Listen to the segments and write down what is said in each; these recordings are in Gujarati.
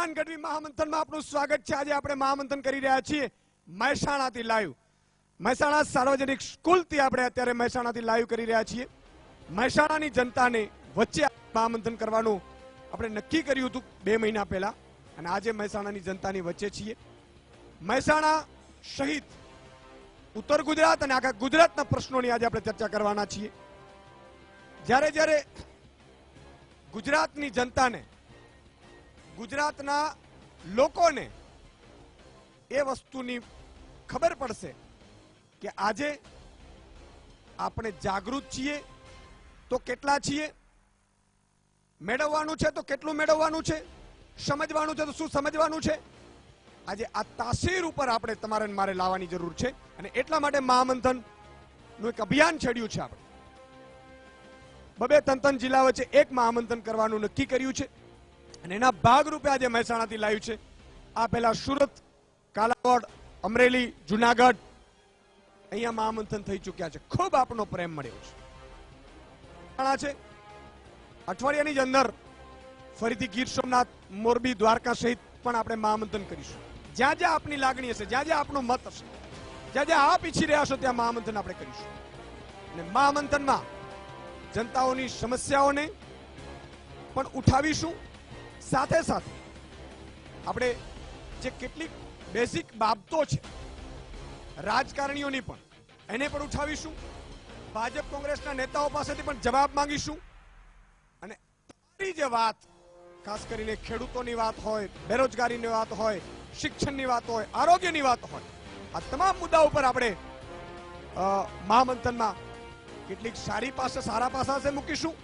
કિસાન ગઢવી મહામંથનમાં આપનું સ્વાગત છે। આજે આપણે મહામંથન કરી રહ્યા છીએ મહેસાણાથી લાઈવ। મહેસાણા સાર્વજનિક સ્કૂલથી આપણે અત્યારે મહેસાણાથી લાઈવ કરી રહ્યા છીએ। મહેસાણાની જનતાને વચ્ચે મહામંથન કરવાનું આપણે નક્કી કર્યું હતું 2 મહિના પહેલા અને આજે મહેસાણાની જનતાની વચ્ચે છીએ। મહેસાણા સહિત ઉત્તર ગુજરાત અને આખા ગુજરાતના પ્રશ્નોની આજે આપણે ચર્ચા કરવાના છીએ। જ્યારે જ્યારે ગુજરાતની જનતાને ગુજરાતના લોકોને એ વસ્તુની ખબર પડશે કે આજે આપણે જાગૃત છીએ તો કેટલા છીએ, મેળવવાનું છે તો કેટલું મેળવવાનું છે, સમજવાનું છે તો શું સમજવાનું છે, આજે આ તાસીર ઉપર આપણે તમારે મારે લાવવાની જરૂર છે। અને એટલા માટે મહામંથન નું એક અભિયાન છેડ્યું છે। આપણે 2-3 જિલ્લા વચ્ચે એક મહામંથન કરવાનું નક્કી કર્યું છે અને એના ભાગરૂપે આજે મહેસાણાથી લાવ્યું છે। આ પહેલા સુરત, કાલાવાડ, અમરેલી, જુનાગઢ અહીંયા મહામંથન થઈ ચૂક્યા છે। ખૂબ આપનો પ્રેમ મળ્યો છે। અઠવાડિયાની જ અંદર ફરીથી ગીર સોમનાથ, મોરબી, દ્વારકા સહિત પણ આપણે મહામંથન કરીશું। જ્યાં જ્યાં આપની લાગણી હશે, જ્યાં જ્યાં આપનો મત હશે, જ્યાં જ્યાં આપ ઈચ્છી રહ્યા છો ત્યાં મહામંથન આપણે કરીશું। અને મહામંથનમાં જનતાઓની સમસ્યાઓને પણ ઉઠાવીશું, સાથે સાથે આપણે જે કેટલીક બેઝિક બાબતો છે રાજકારણીઓની પણ એને પણ ઉઠાવીશું। ભાજપ કોંગ્રેસના નેતાઓ પાસેથી પણ જવાબ માંગીશું અને તમારી જે વાત, ખાસ કરીને ખેડૂતોની વાત હોય, બેરોજગારીની વાત હોય, શિક્ષણની વાત હોય, આરોગ્યની વાત હોય, આ તમામ મુદ્દા ઉપર આપણે મહામંથનમાં કેટલીક સારા પાસા મૂકીશું,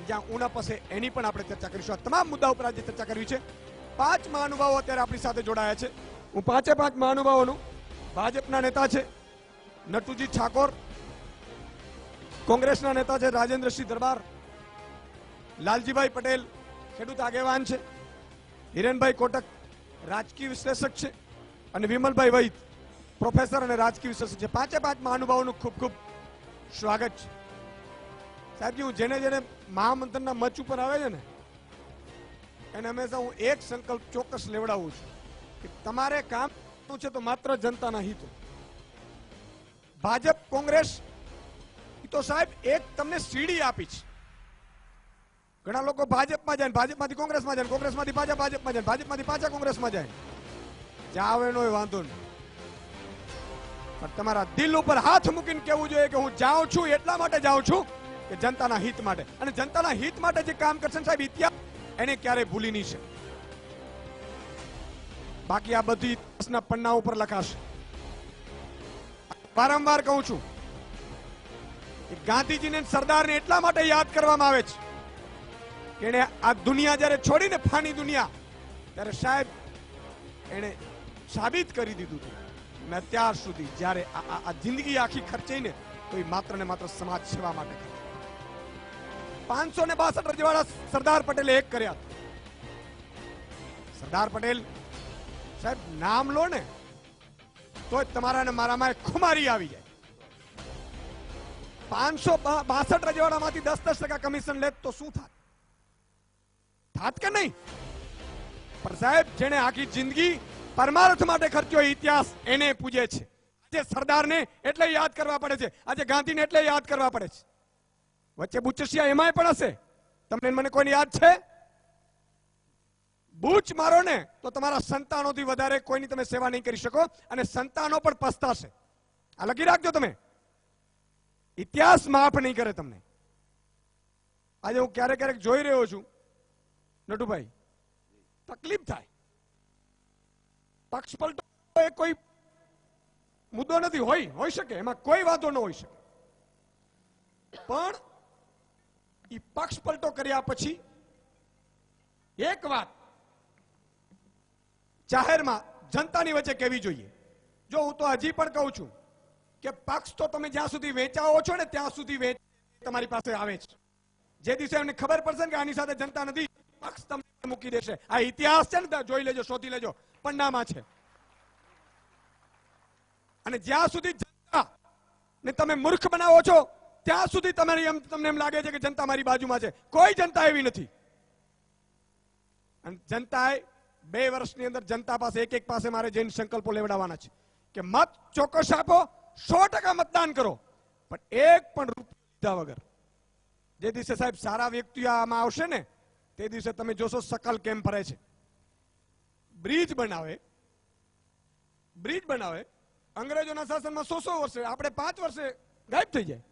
જ્યાં ઊના પાસે એની પણ આપણે ચર્ચા કરીશું। આ તમામ મુદ્દા ઉપર આજે ચર્ચા કરવી છે। 5 મહાનુભાવો અત્યારે આપણી સાથે જોડાયા છે। હું 5 મહાનુભાવોનું, ભાજપના નેતા છે નટુજી ઠાકોર, કોંગ્રેસના નેતા છે રાજેન્દ્રસિંહ દરબાર, લાલજીભાઈ પટેલ ખેડૂત આગેવાન છે, હિરેનભાઈ કોટક રાજકીય વિશ્લેષક છે અને વિમલભાઈ વૈદ પ્રોફેસર અને રાજકીય વિશ્લેષક છે। 5 મહાનુભાવોનું ખૂબ ખૂબ સ્વાગત છે। સાહેબજી, હું જેને જેને મહામંથનના મંચ ઉપર આવે છે ને એને હંમેશા હું એક સંકલ્પ ચોક્કસ લેવડાવું છું કે તમારે કામ છે તો માત્ર જનતાના હિતો। ભાજપ કોંગ્રેસ તો સાહેબ એક તમને સીડી આપી છે। ઘણા લોકો ભાજપમાં જાય, ભાજપમાંથી કોંગ્રેસમાં જાય, કોંગ્રેસમાંથી પાછા ભાજપમાં જાય, ભાજપમાંથી પાછા કોંગ્રેસમાં જાય। જાવ એનો વાંધો નહીં, પણ તમારા દિલ ઉપર હાથ મૂકીને કહેવું જોઈએ કે હું જાઉં છું એટલા માટે જાઉં છું કે જનતાના હિત માટે। અને જનતાના હિત માટે જે કામ કરશે સાહેબ, ઇતિહાસ એને ક્યારે ભૂલી નહીં શકે। બાકી આ બધી ઇતિહાસના પન્ના ઉપર લખાશે। વારંવાર કહું છું કે ગાંધીજીને, સરદારને એટલા માટે યાદ કરવામાં આવે છે કે એને આ દુનિયા જ્યારે છોડીને ફાની દુનિયા, ત્યારે સાહેબ એને સાબિત કરી દીધું હતું મેં અત્યાર સુધી જ્યારે આ જિંદગી આખી ખર્ચીને તો એ માત્ર ને માત્ર સમાજ સેવા માટે ખર્ચી। 562 રજવાડા સરદાર પટેલે એક કર્યા હતા। સરદાર પટેલ સાહેબ નામ લો ને તો તમારા ને મારામાં ખુમારી આવી જાય। 562 રજવાડામાંથી 10% કમિશન લે તો શું થાત? થાત કે નહીં? પણ સાહેબ જેને આખી જિંદગી પરમાર્થ માટે ખર્ચ્યો ઇતિહાસ એને પૂજે છે। આજે સરદારને એટલે યાદ કરવા પડે છે, આજે ગાંધીને એટલે યાદ કરવા પડે છે। વચ્ચે બુચસિયા એમાંય પણ હશે, તમને મને કોઈને યાદ છે? બૂચ મારો ને તો તમારા સંતાનોથી વધારે કોઈની તમે સેવા નહીં કરી શકો અને સંતાનો પણ પસ્તાશે। આ લખી રાખજો તમે, ઇતિહાસ માફ નહીં કરે તમને। આજે હું ક્યારેક જોઈ રહ્યો છું નટુભાઈ, તકલીફ થાય। પક્ષ પલટો એ કોઈ મુદ્દો નથી, હોઈ શકે, એમાં કોઈ વાંધો ન હોઈ શકે, પણ એ પક્ષ પલટો કર્યા પછી એક વાત જાહેરમાં જનતાની વચ્ચે કહેવી જોઈએ। જો હું તો હજી પણ કહું છું કે પક્ષ તો તમે જ્યાં સુધી વેચાવો છો ને ત્યાં સુધી તમારી પાસે આવે છે। જે દિવસે એમને ખબર પડશે કે આની સાથે જનતા નથી, પક્ષ તમને મૂકી દેશે। આ ઇતિહાસ છે ને, જોઈ લેજો, શોધી લેજો, પન્નામાં છે। અને જ્યાં સુધી જનતા ને તમે મૂર્ખ બનાવો છો ત્યાં સુધી તમને એમ લાગે છે કે જનતા મારી બાજુમાં છે। કોઈ જનતા એવી નથી। અને જનતાએ 2 વર્ષની અંદર જનતા પાસે એક પાસે મારે જઈને સંકલ્પો લેવડાવવાના છે કે મત ચોક્કસ આપો, 100% મતદાન કરો, પણ એક પણ રૂપિયા લીધા વગર. જે દિવસે સાહેબ સારા વ્યક્તિઓ આમાં આવશે ને તે દિવસે તમે જોશો સકલ કેમ ફરે છે. બ્રિજ બનાવે અંગ્રેજોના શાસનમાં 100 વર્ષે, આપણે 5 વર્ષે ગાયબ થઈ જાય.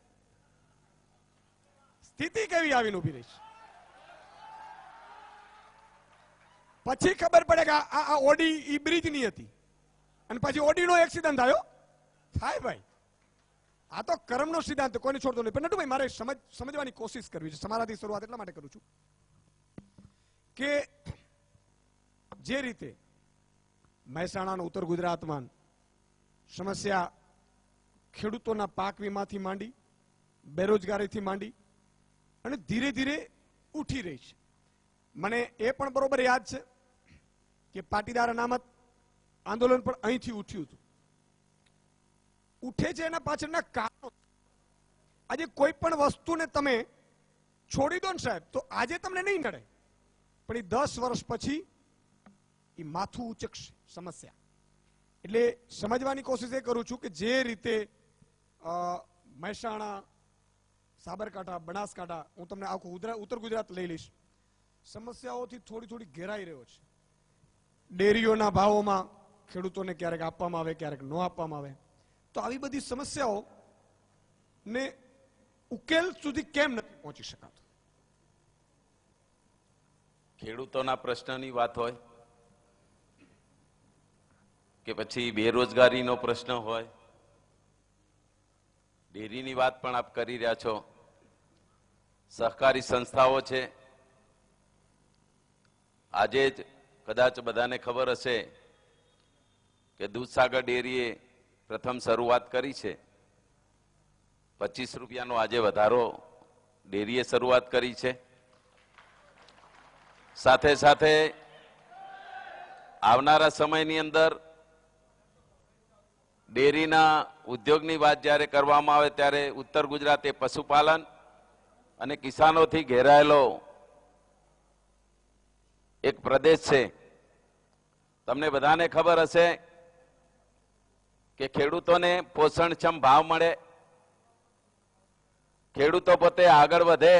સ્થિતિ કેવી આવીને ઉભી રહી છે. પછી ખબર પડે કે આ ઓડી ઈ બ્રિજ ની હતી અને પછી ઓડીનો એક્સિડન્ટ થયો. થાય ભાઈ, આ તો કર્મનો સિદ્ધાંત, કોઈને છોડતો નહીં. પણ નટુભાઈ મારે સમજવાની કોશિશ કરવી છે. તમારાથી શરૂઆત એટલા માટે કરું છું કે જે રીતે મહેસાણાના ઉત્તર ગુજરાતમાં સમસ્યા ખેડૂતોના પાક વીમાથી માંડી, બેરોજગારીથી માંડી અને ધીરે ધીરે ઉઠી રહી છે. મને એ પણ બરોબર યાદ છે કે પાટીદાર અનામત આંદોલન પણ અહીંથી ઉઠ્યું હતું. ઉઠે છે એના પાછળના કારણો. આજે કોઈ પણ વસ્તુને તમે છોડી દો ને સાહેબ તો આજે તમને નહીં નડે, પણ એ 10 વર્ષ પછી એ માથું ઉચકશે સમસ્યા. એટલે સમજવાની કોશિશ એ કરું છું કે જે રીતે મહેસાણા, સાબરકાંઠા, બનાસકાંઠા, હું તમને આખું ઉત્તર ગુજરાત લઈ લઈશ, સમસ્યાઓથી થોડી ઘેરાઈ રહ્યો છે. ડેરીઓના ભાવોમાં ખેડૂતોને ક્યારેક આપવામાં આવે, ક્યારેક ન આપવામાં આવે. તો આવી બધી સમસ્યાઓ ને ઉકેલ સુધી કેમ નથી પહોંચી શકાતો? ખેડૂતોના પ્રશ્નની વાત હોય કે પછી બેરોજગારીનો પ્રશ્ન હોય, ડેરીની વાત પણ આપ કરી રહ્યા છો, સહકારી સંસ્થાઓ છે. આજે જ કદાચ બધાને ખબર હશે કે દૂધસાગર ડેરીએ પ્રથમ શરૂઆત કરી છે. 25 રૂપિયાનો આજે વધારો ડેરીએ શરૂઆત કરી છે. સાથે સાથે આવનારા સમયની અંદર ડેરીના ઉદ્યોગની વાત જ્યારે કરવામાં આવે ત્યારે ઉત્તર ગુજરાત એ પશુપાલન અને કિસાનોથી ઘેરાયેલો એક પ્રદેશ છે. તમને બધાને ખબર હશે કે ખેડૂતોને પોષણક્ષમ ભાવ મળે, ખેડૂતો પોતે આગળ વધે,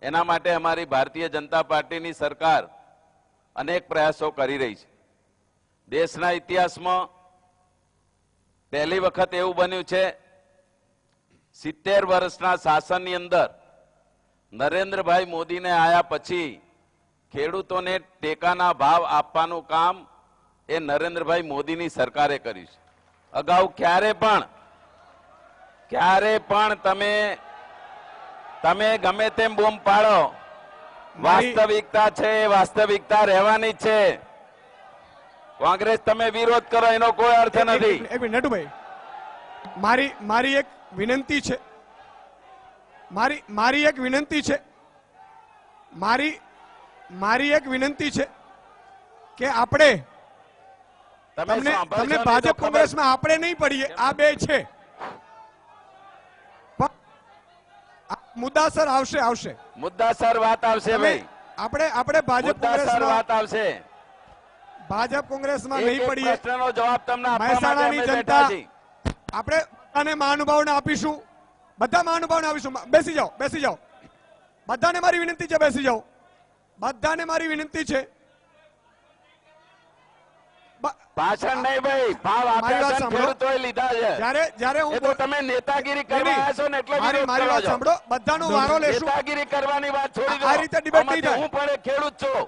એના માટે અમારી ભારતીય જનતા પાર્ટીની સરકાર અનેક પ્રયાસો કરી રહી છે. દેશના ઇતિહાસમાં પહેલી વખત એવું બન્યું છે 70 વર્ષના શાસનની અંદર નરેન્દ્રભાઈ મોદીને આયા પછી ખેડૂતોને ટેકાના ભાવ આપવાનું કામ એ નરેન્દ્રભાઈ મોદીની સરકારે કર્યું છે. અગાઉ ક્યારે પણ તમે ગમે તેમ બૂમ પાડો, વાસ્તવિકતા છે, વાસ્તવિકતા રહેવાની છે. કોંગ્રેસ તમે વિરોધ કરો એનો કોઈ અર્થ નથી. એક મિનિટ નટુભાઈ, મારી એક વિનંતી છે, મારી એક વિનંતી છે કે આપણે તમને ભાજપ કોંગ્રેસમાં આપણે નહીં પડીએ, આ બે છે. મુદ્દાસર આવશે મુદ્દાસર વાત આવશે ભાઈ. આપણે ભાજપ કોંગ્રેસમાં વાત આવશે. ભાજપ કોંગ્રેસમાં નહીં પડીએ. પ્રશ્નનો જવાબ તમને આપવા માટે મહેસાણાની અમે જનતા બેઠા છીએ. આપણે બધાને મહાનુભાવોને આપીશું, બધા મહાનુભાવોને આપીશું. બેસી જાઓ. બધાને મારી વિનંતી છે, બેસી જાઓ. બધાને મારી વિનંતી છે. ભાષણ નહીં ભાઈ, ભાવ આપ્યા છે, ખેડૂતોએ લીધા છે. જ્યારે હું એ તો તમે નેતાગીરી કરવા આવ્યા છો ને એટલે મારી વાત સાંભળો, બધાનો વારો લેશું. નેતાગીરી કરવાની વાત છોડી દો. આ રીતે ડિબેટ નહીં થાય. હું પણ એક ખેડૂત છું.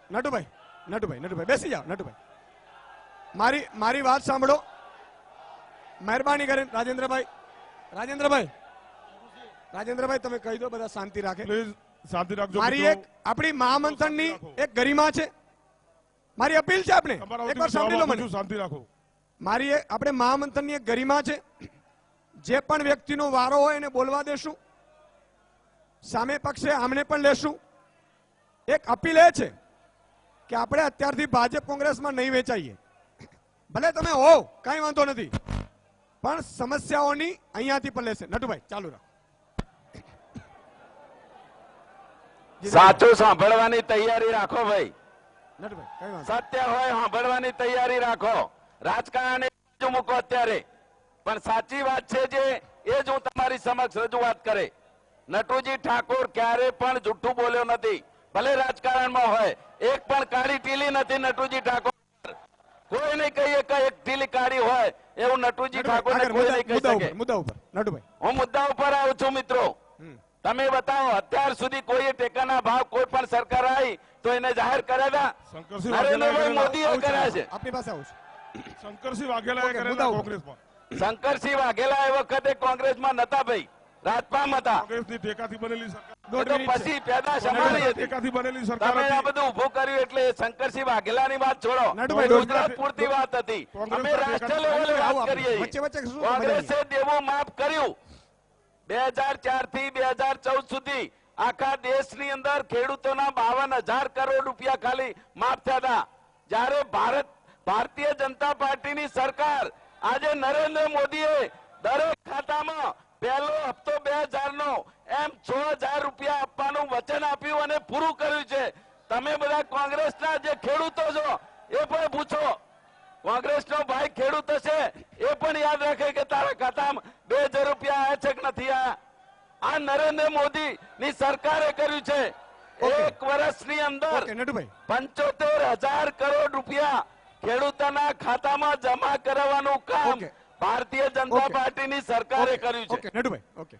નટુભાઈ બેસી જાઓ. નટુભાઈ મારી વાત સાંભળો, મહેરબાની કરીને. રાજેન્દ્રભાઈ તમે કહી દો, બધા શાંતિ રાખે. શાંતિ રાખજો. મારી એક આપણી મહામંથનની એક ગરિમા છે. મારી અપીલ છે, આપણે એકવાર સાંભળી લો મને. શાંતિ રાખો. મારી આપણે મહામંથનની એક ગરિમા છે. જે પણ વ્યક્તિનો વારો હોય એને બોલવા દેશું, સામે પક્ષે આમને પણ લેશું. એક અપીલ એ છે કે આપણે અત્યારથી ભાજપ કોંગ્રેસમાં નહીં વેચાઈએ. ભલે તમે હોવ કઈ વાંધો નથી, પણ સમસ્યાઓની અહીંયાથી પણ લેશે. નટુભાઈ ચાલુ રાખો. સાચું સાંભળવાની તૈયારી રાખો ભાઈ. નટભાઈ કઈ વાંધો સત્ય હોય સાંભળવાની તૈયારી રાખો. રાજકારણ બાજુ મૂકો અત્યારે, પણ સાચી વાત છે જે એ જ હું તમારી સમક્ષ રજૂઆત કરે. નટુજી ઠાકોર ક્યારે પણ જૂઠું બોલ્યો નથી, ભલે રાજકારણમાં હોય. એક પણ કાળી ટીલી નથી નટુજી ઠાકોર. કોઈ નહીં કહીએ કે એક ટીલી કાળી હોય એવું નટુજી ઠાકોર આગળ કોઈ નહીં કહી મુદ્દા શકે. ઉપર મુદ્દા ઉપર નટભાઈ હું મુદ્દા ઉપર આવું છું મિત્રો. તમે બતાવો અત્યાર સુધી કોઈ ટેકાના ભાવ કોઈ પણ સરકાર આવી તો એને જાહેર કર્યા શંકરસિંહ હતા? નરેન્દ્રભાઈ વાઘેલા મોદીએ કર્યા છે. આપની પાસે આવું છું. શંકરસિંહ વાઘેલાએ ઓકે, કરેલા મુદ્દા ઉપર. કોંગ્રેસમાં શંકરસિંહ વાઘેલા એ વખતે કોંગ્રેસમાં નતા ભાઈ, રાજપામ હતા. કોંગ્રેસની ટેકાથી બનેલી સરકાર એ દોઢ તો મિનિટ છે. પછી પેદાશ અમારી હતી. ટેકાથી બનેલી સરકાર તમે આ હતી. બધું ઉભું કર્યું એટલે શંકરસિંહ વાઘેલાની વાત છોડો. નટભાઈ, ગુજરાત પૂરતી વાત હતી. કોંગ્રેસ અમે રાષ્ટ્ર લેવલે આવો વાત આપણે. કરીએ. વચ્ચે વચ્ચે શું કોંગ્રેસે દેવું માફ કર્યું. 2004 થી 2014 સુધી આખા દેશની અંદર ખેડૂતોના 52,000 કરોડ રૂપિયા ખાલી માફ થયા હતા. જ્યારે ભારતીય જનતા પાર્ટીની સરકાર આજે નરેન્દ્ર મોદીએ દરેક ખાતામાં પહેલો હપ્તો 2,000 નો એમ 6,000 રૂપિયા આપવાનું વચન આપ્યું અને પૂરું કર્યું છે. તમે બધા કોંગ્રેસના જે ખેડૂતો છો એ પણ પૂછો. કોંગ્રેસનો ભાઈ ખેડૂત હશે એ પણ યાદ રાખે કે તારા ખાતામાં 2,000 રૂપિયા આવ્યા છે કે નથી આવ્યા. આ નરેન્દ્ર મોદી ની સરકારે કર્યું છે. એક વર્ષની અંદર ઓકે નટભાઈ 75,000 કરોડ રૂપિયા ખેડૂતોના ખાતામાં જમા કરાવવાનું કામ ઓકે. ભારતીય જનતા ઓકે. પાર્ટીની સરકારે કર્યું છે. ઓકે નટભાઈ ઓકે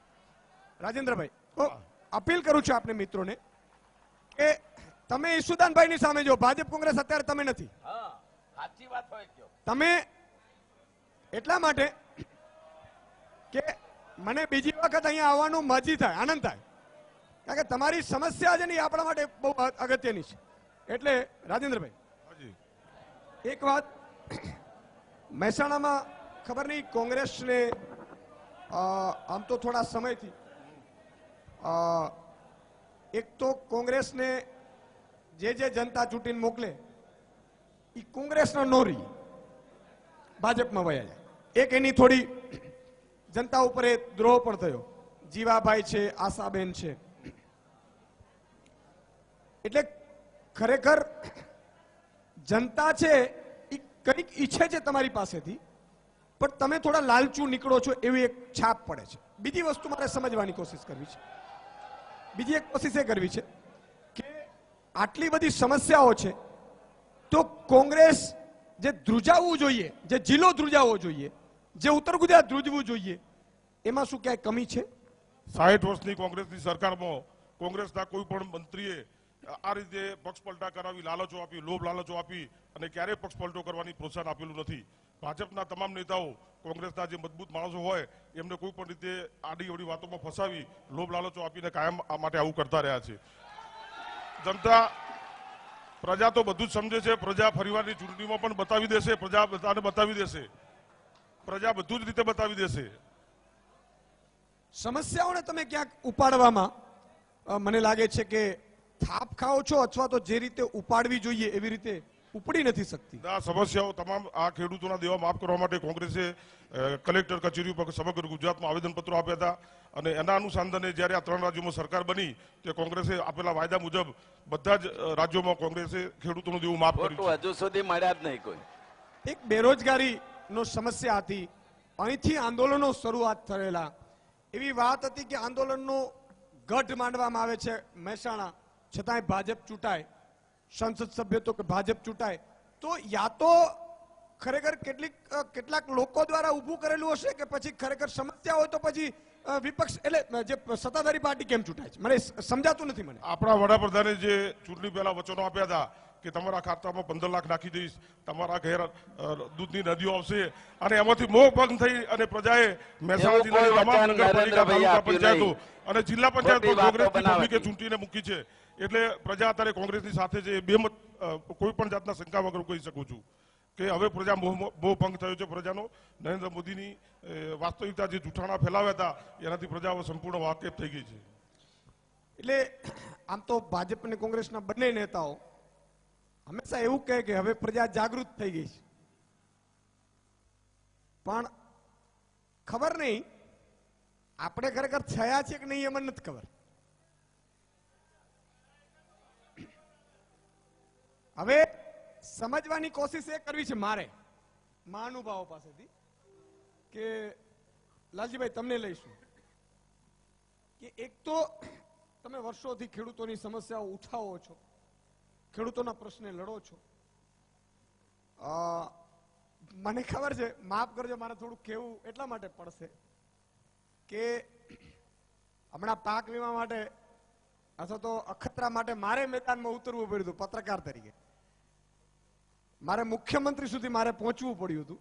રાજેન્દ્રભાઈ અપીલ કરું છું આપને મિત્રોને કે તમે ઈસુદાનભાઈની સામે જો ભાજપ કોંગ્રેસ અત્યારે તમે નથી. હા, સાચી વાત હોય કયો. તમે એટલા માટે કે મને બીજી વખત અહીંયા આવવાનું મજી થાય, આનંદ થાય, કારણ કે તમારી સમસ્યા છે ને એ આપણા માટે બહુ અગત્યની છે. એટલે રાજેન્દ્રભાઈ હાજી. એક વાત, મહેસાણામાં ખબર નહીં કોંગ્રેસને આમ તો થોડા સમયથી એક તો કોંગ્રેસને જે જનતા ચૂંટીને મોકલે એ કોંગ્રેસના નો રહી ભાજપમાં વયા જાય. એક એની થોડી જનતા ઉપર એ દ્રોહ પણ થયો. જીવાભાઈ છે, આશાબેન છે. એટલે ખરેખર જનતા છે એ કંઈક ઈચ્છે છે તમારી પાસેથી, પણ તમે થોડા લાલચુ નીકળો છો એવી એક છાપ પડે છે. બીજી વસ્તુ મારે સમજવાની કોશિશ કરવી છે. બીજી એક કોશિશ એ કરવી છે કે આટલી બધી સમસ્યાઓ છે તો કોંગ્રેસ જે ધ્રુજાવવું જોઈએ, જે જિલ્લો ધ્રુજાવવો જોઈએ, જે ઉત્તર ગુજરાત ધ્રુજવું જોઈએ, એમાં શું ક્યાંય કમી છે? 60 વર્ષની કોંગ્રેસની સરકારમાં કોંગ્રેસના કોઈ પણ મંત્રીએ આ રીતે પક્ષ પલટા કરાવી, લાલચો આપી, લોભ લાલચો આપી અને ક્યારેય પક્ષ પલટો કરવાની પ્રોત્સાહન આપેલું નથી. ભાજપના તમામ નેતાઓ કોંગ્રેસના જે મજબૂત માણસો હોય એમને કોઈ પણ રીતે આડી અવડી વાતોમાં ફસાવી, લોભ લાલચો આપીને કાયમ આ માટે આવું કરતા રહ્યા છે. જનતા પ્રજા તો બધું જ સમજે છે. પ્રજા ફરીવારની ચૂંટણીમાં પણ બતાવી દેશે. પ્રજા બધાને બતાવી દેશે. પ્રજા બધું જ રીતે બતાવી દેશે. સમસ્યાઓને તમે ક્યાંક ઉપાડવામાં મને લાગે છે કે થાપ ખાઓ છો, અથવા તો જે રીતે ઉપાડવી જોઈએ એવી રીતે ઉપડી નથી શકતી. આ સમસ્યાઓ તમામ આ ખેડૂતોના દેવા માફ કરવા માટે કોંગ્રેસે કલેક્ટર કચેરી પર સમગ્ર ગુજરાતમાં આવેદનપત્રો આપ્યા હતા અને એના અનુસંધાને જ્યારે આ 3 રાજ્યોમાં સરકાર બની તે કોંગ્રેસે આપેલા વાયદા મુજબ બધા જ રાજ્યોમાં કોંગ્રેસે ખેડૂતોનું દેવું માફ કર્યું છે. હજુ સુધી મળ્યા જ નહીં કોઈ. એક બેરોજગારીનો સમસ્યા હતી, અહીંથી આંદોલનો શરૂઆત થયેલા. એવી વાત હતી કે આંદોલનનો ગઢ માંડવામાં આવે છે મહેસાણા, છતાંય ભાજપ ચૂંટાય, સંસદ સભ્ય તો કે ભાજપ ચૂંટાય. તો યા તો ખરેખર કેટલાક લોકો દ્વારા ઊભું કરેલું હશે કે પછી ખરેખર સમસ્યા હોય તો પછી વિપક્ષ એટલે જે સત્તાધારી પાર્ટી કેમ ચૂંટાય છે, મને સમજાતું નથી. મને આપણા વડાપ્રધાને જે ચૂંટણી પહેલા વચનો આપ્યા હતા કે તમારા ખાતામાં 15 લાખ નાખી દઈશ, તમારા ઘેર દૂધની નદીઓ આવશે, અને એમાંથી મોહ ભંગ થઈ અને પ્રજાએ મહેસાણા જિલ્લાની તમામ નગરપાલિકા, તાલુકા પંચાયતો અને જિલ્લા પંચાયતો કોંગ્રેસની પબ્લિકે ચૂંટીને મૂકી છે. એટલે પ્રજા અત્યારે કોંગ્રેસની સાથે છે. બેમત કોઈ પણ જાતના શંકા વગર કહી શકું છું કે હવે પ્રજા મોહ ભંગ થયો છે. પ્રજાનો નરેન્દ્ર મોદીની વાસ્તવિકતા જે જૂઠાણા ફેલાવ્યા હતા એનાથી પ્રજા હવે સંપૂર્ણ વાકેફ થઈ ગઈ છે. એટલે આમ તો ભાજપ અને કોંગ્રેસના બંને નેતાઓ હંમેશા એવું કહે કે હવે પ્રજા જાગૃત થઈ ગઈ છે, પણ ખબર નહીં આપણે ખરેખર થયા છે કે નહીં એ મને નથી ખબર. હવે સમજવાની કોશિશ એ કરવી છે મારે મહાનુભાવો પાસેથી કે લાલજીભાઈ તમને લઈશું કે એક તો તમે વર્ષોથી ખેડૂતોની સમસ્યાઓ ઉઠાવો છો, ખેડૂતોના પ્રશ્ને લડો છો. મને ખબર છે, માફ કરજો, મારે થોડું કહેવું એટલા માટે પડશે કે હમણાં પાક વીમા માટે અથવા તો અખતરા માટે મારે મેદાનમાં ઉતરવું પડ્યું હતું પત્રકાર તરીકે. મારે મુખ્યમંત્રી સુધી મારે પહોંચવું પડ્યું હતું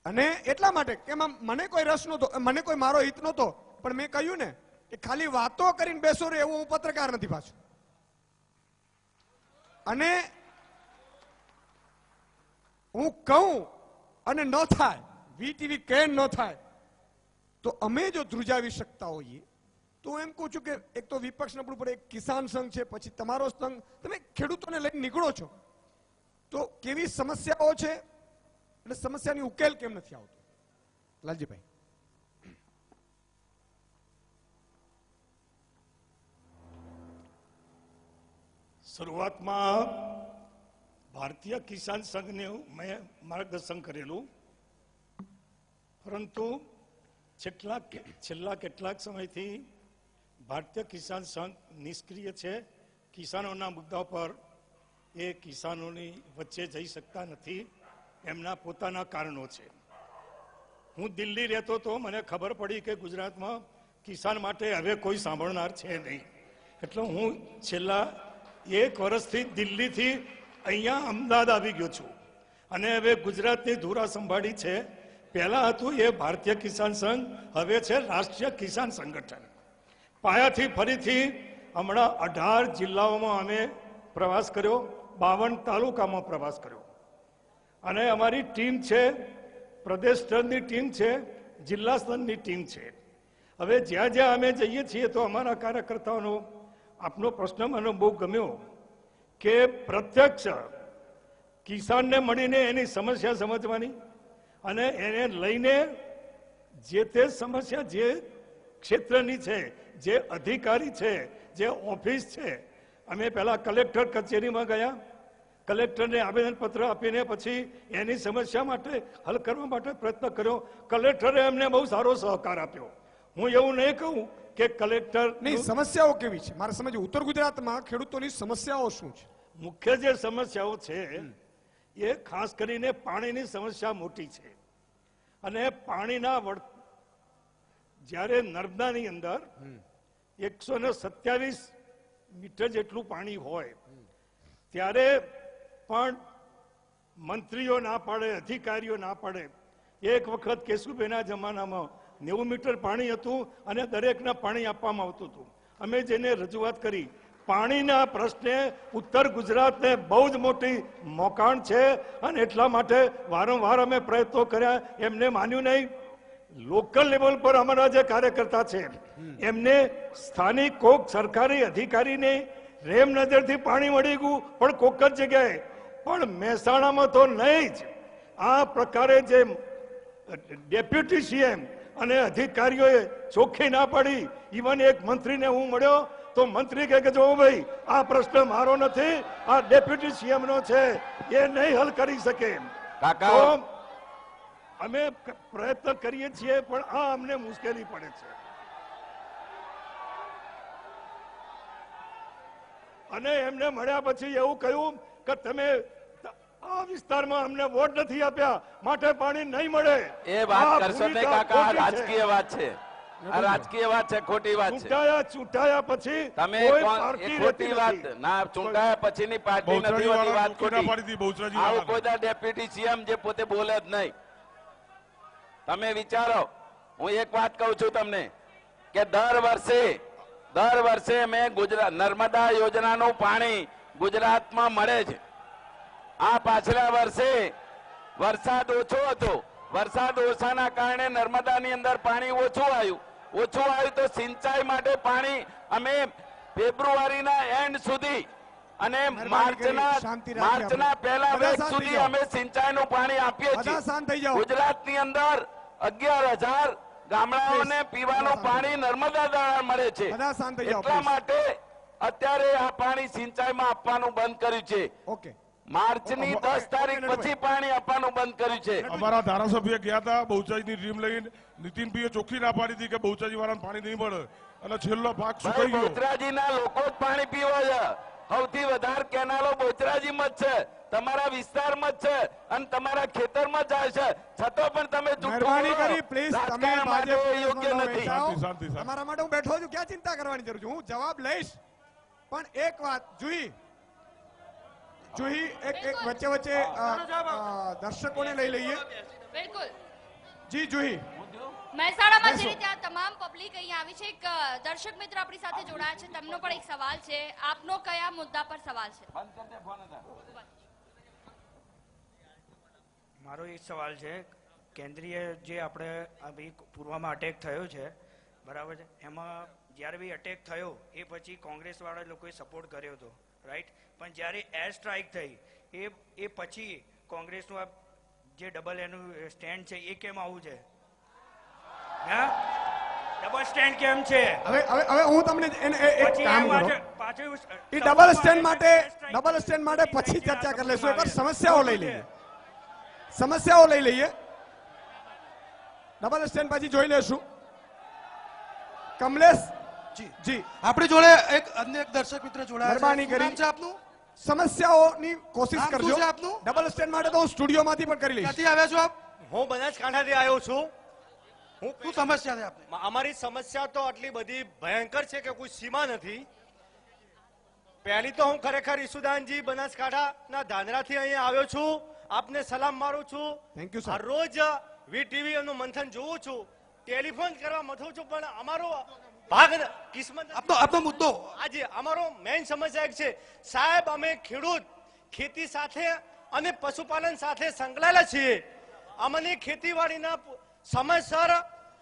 અને એટલા માટે કે એમાં મને કોઈ રસ નહોતો, મને કોઈ મારો હિત નહોતો, પણ મેં કહ્યું ને કે ખાલી વાતો કરીને બેસો રે એવું હું પત્રકાર નથી પાછું. અને હું કહું અને ન થાય, વીટીવી કે ન થાય તો અમે જો ધ્રુજાવી શકતા હોઈએ તો હું એમ કહું છું કે એક તો વિપક્ષ નબળું પડે, એક કિસાન સંઘ છે, પછી તમારો સંઘ, તમે ખેડૂતોને લઈને નીકળો છો તો કેવી સમસ્યાઓ છે અને સમસ્યાની ઉકેલ કેમ નથી આવતો? લાલજીભાઈ. શરૂઆતમાં ભારતીય કિસાન સંઘને મેં માર્ગદર્શન કરેલું, પરંતુ છેલ્લા કેટલાક સમયથી ભારતીય કિસાન સંઘ નિષ્ક્રિય છે. કિસાનોના મુદ્દા પર એ કિસાનોની વચ્ચે જઈ શકતા નથી. એમના પોતાના કારણો છે. હું દિલ્હી રહેતો તો મને ખબર પડી કે ગુજરાતમાં કિસાન માટે હવે કોઈ સાંભળનાર છે નહીં. એટલે હું છેલ્લા 1 વર્ષથી દિલ્હીથી અહીંયા અમદાવાદ આવી ગયો છું અને હવે ગુજરાતની ધુરા સંભાળી છે. પહેલા હતું એ ભારતીય કિસાન સંઘ, હવે છે રાષ્ટ્રીય કિસાન સંગઠન. પાયાથી ફરીથી હમણાં 18 જિલ્લાઓમાં અમે પ્રવાસ કર્યો, 52 તાલુકામાં પ્રવાસ કર્યો અને અમારી ટીમ છે, પ્રદેશ સ્તરની ટીમ છે, જિલ્લા સ્તરની ટીમ છે. હવે જ્યાં જ્યાં અમે જઈએ છીએ તો અમારા કાર્યકર્તાઓનો આપનો પ્રશ્ન મને બહુ ગમ્યો કે પ્રત્યક્ષ કિસાનને મળીને એની સમસ્યા સમજવાની અને એને લઈને જે તે સમસ્યા જે ક્ષેત્રની છે, જે અધિકારી છે, જે ઓફિસ છે. અમે પહેલા કલેક્ટર કચેરીમાં ગયા, કલેક્ટરને આવેદનપત્ર આપીને પછી એની સમસ્યા માટે હલ કરવા માટે પ્રયત્ન કર્યો. કલેક્ટરે અમને બહુ સારો સહકાર આપ્યો. હું એવું નહીં કહું કે કલેક્ટર નહીં, સમસ્યાઓ કેવી છે મારે સમજવું. ઉત્તર ગુજરાતમાં ખેડૂતોની સમસ્યાઓ શું છે? મુખ્ય જે સમસ્યાઓ છે એ ખાસ કરીને પાણીની સમસ્યા મોટી છે અને પાણીના જ્યારે નર્મદાની અંદર 127 મીટર જેટલું પાણી હોય ત્યારે પણ મંત્રીઓ ના પાડે, અધિકારીઓ ના પાડે. એક વખત કેશુભાઈના જમાનામાં 90 મીટર પાણી હતું અને દરેકને પાણી આપવામાં આવતું હતું. અમે જેને રજૂઆત કરી, પાણીના પ્રશ્ને ઉત્તર ગુજરાતને બહુ જ મોટી મોકાણ છે અને એટલા માટે વારંવાર અમે પ્રયત્નો કર્યા, એમને માન્યું નહીં. લોકલ લેવલ પર અમારા જે કાર્યકર્તા છે એમને સ્થાનિક કોક સરકારી અધિકારીને રેમ નજરથી પાણી મળી ગયું, પણ કોક જ જગ્યાએ, પણ મહેસાણામાં તો નહીં જ. આ પ્રકારે જે ડેપ્યુટી સીએમ અને અધિકારીઓએ ચોખ્ખી ના પાડી. ઇવન એક મંત્રીને હું મળ્યો તો મંત્રી કહે કે જો ભાઈ આ પ્રશ્ન મારો નથી, આ ડેપ્યુટી સીએમ નો છે, એ નહીં હલ કરી શકે. તો અમે પ્રયત્ન કરીએ છીએ પણ આ અમને મુશ્કેલી પડે છે. અને એમને મળ્યા પછી એવું કહ્યું કે તમે આ વિસ્તારમાં અમને વોટ નથી આપ્યા માટે પાણી નહીં મળે. એ વાત કરશો નહીં કાકા, રાજકીય વાત છે, આ રાજકીય વાત છે, ખોટી વાત છે. ચૂંટાયા પછી તમે ખોટી વાત ના, ચૂંટાયા પછીની પાર્ટી નથી હોતી, વાત ખોટી. આવું કોઈ ડેપ્યુટી સીએમ જે પોતે બોલે જ નહીં. તમે વિચારો, હું એક વાત કહું છું તમને કે દર વર્ષે મેં ગુજરાત નર્મદા યોજનાનું પાણી ગુજરાતમાં મળે છે. આ પાછલા વર્ષે વરસાદ ઓછો હતો, વરસાદ ઓછાના કારણે નર્મદાની અંદર પાણી ઓછું આવ્યું તો સિંચાઈ માટે પાણી અમે ફેબ્રુઆરીના એન્ડ સુધી અને માર્ચના પહેલા વીક સુધી અમે સિંચાઈનું પાણી આપીએ છીએ. ગુજરાતની અંદર 11,000 ગામડાઓને પીવાનું પાણી નર્મદા દ્વારા મળે છે. એટલા માટે અત્યારે આ પાણી સિંચાઈમાં આપવાનું બંધ કર્યું છે. ઓકે, માર્ચની 10 તારીખ પછી પાણી આપવાનું બંધ કર્યું છે. અમારા ધારાસભ્ય ગયા હતા બહુચરાજીની ડ્રીમ લઈને, નીતિનભાઈએ ચોખ્ખી ના પાડી હતી કે બહુચરાજી વાળાને પાણી નહીં મળે અને છેલ્લો ભાગ સુકાઈ ગયો. બહુચરાજીના લોકો જ પાણી પીવે છે. સૌથી વધારે કેનાલો બહુચરાજીમાં જ છે, તમારા વિસ્તારમાં જ છે અને તમારા ખેતરમાં જાય છે. છતાં પણ તમે જૂઠું મહેરબાની બોલો. કરી પ્લીઝ તમે રાજકારણ માટે ભાજપ યોગ્ય નથી. શાંતિ, શાંતિ. તમારા માટે હું બેઠો છું, ક્યાં ચિંતા કરવાની જરૂર છે? હું જવાબ લઈશ. પણ એક વાત જુહી એક વચ્ચે વચ્ચે દર્શકોને લઈ લઈએ. બિલકુલ. જી જુહી, મહેસાણામાં જે બેસો. રીતે આ તમામ પબ્લિક અહીંયા આવી છે, એક દર્શક મિત્ર આપણી સાથે જોડાયા છે, તેમનો પણ એક સવાલ છે. આપનો કયા મુદ્દા પર સવાલ છે? મારો એક સવાલ છે, કેન્દ્રીય જે આપણે પૂર્વમાં અટેક થયો છે, બરાબર છે, એમાં જ્યારે બી અટેક થયો એ પછી કોંગ્રેસવાળા લોકોએ સપોર્ટ કર્યો હતો, રાઈટ? પણ જ્યારે એર સ્ટ્રાઇક થઈ એ પછી કોંગ્રેસનું આ જે ડબલ એનું સ્ટેન્ડ છે એ કેમ આવું છે? હા, ડબલ સ્ટેન્ડ કેમ છે? હવે હું તમને એક પછી કામ એમ કરો. પાછું એ ડબલ સ્ટેન્ડ માટે પછી ચર્ચા કરી લેશું. એકવાર સમસ્યાઓ લઈ લઈએ. ડબલ સ્ટેન્ડ પછી જોઈ લેશું. કમલેશ જી, આપણી જોડે અન્ય એક દર્શક મિત્ર જોડાયા છે. મહેરબાની શું નામ કરી છે આપનું? સમસ્યાઓની કોશિશ નામ શું કરજો. છે આપનું? ડબલ સ્ટેન્ડ માટે તો હું સ્ટુડિયોમાંથી પણ કરી લઈશ. ક્યાંથી આવ્યા છો આપ? હું બનાસકાંઠાથી આવ્યો છું. શું સમસ્યા છે આપને? અમારી સમસ્યા તો આટલી બધી ભયંકર છે કે કોઈ સીમા નથી. પહેલી તો હું ખરેખર ઈસુદાનજી બનાસકાંઠાના ધાનેરાથી અહીંયા આવ્યો છું. આપને સલામ મારું છું. Thank you, sir. આ રોજ વીટીવી નું મંથન જોઉં છું, ટેલિફોન કરવા મથું છું, પણ અમારો ભાગ કિસ્મત આપનો મુદ્દો. આજે અમારો મેઇન સમસ્યા એક છે સાહેબ, અમે ખેડૂત ખેતી સાથે અને પશુપાલન સાથે સંકળાયેલા છીએ. અમને ખેતીવાડીના સમયસર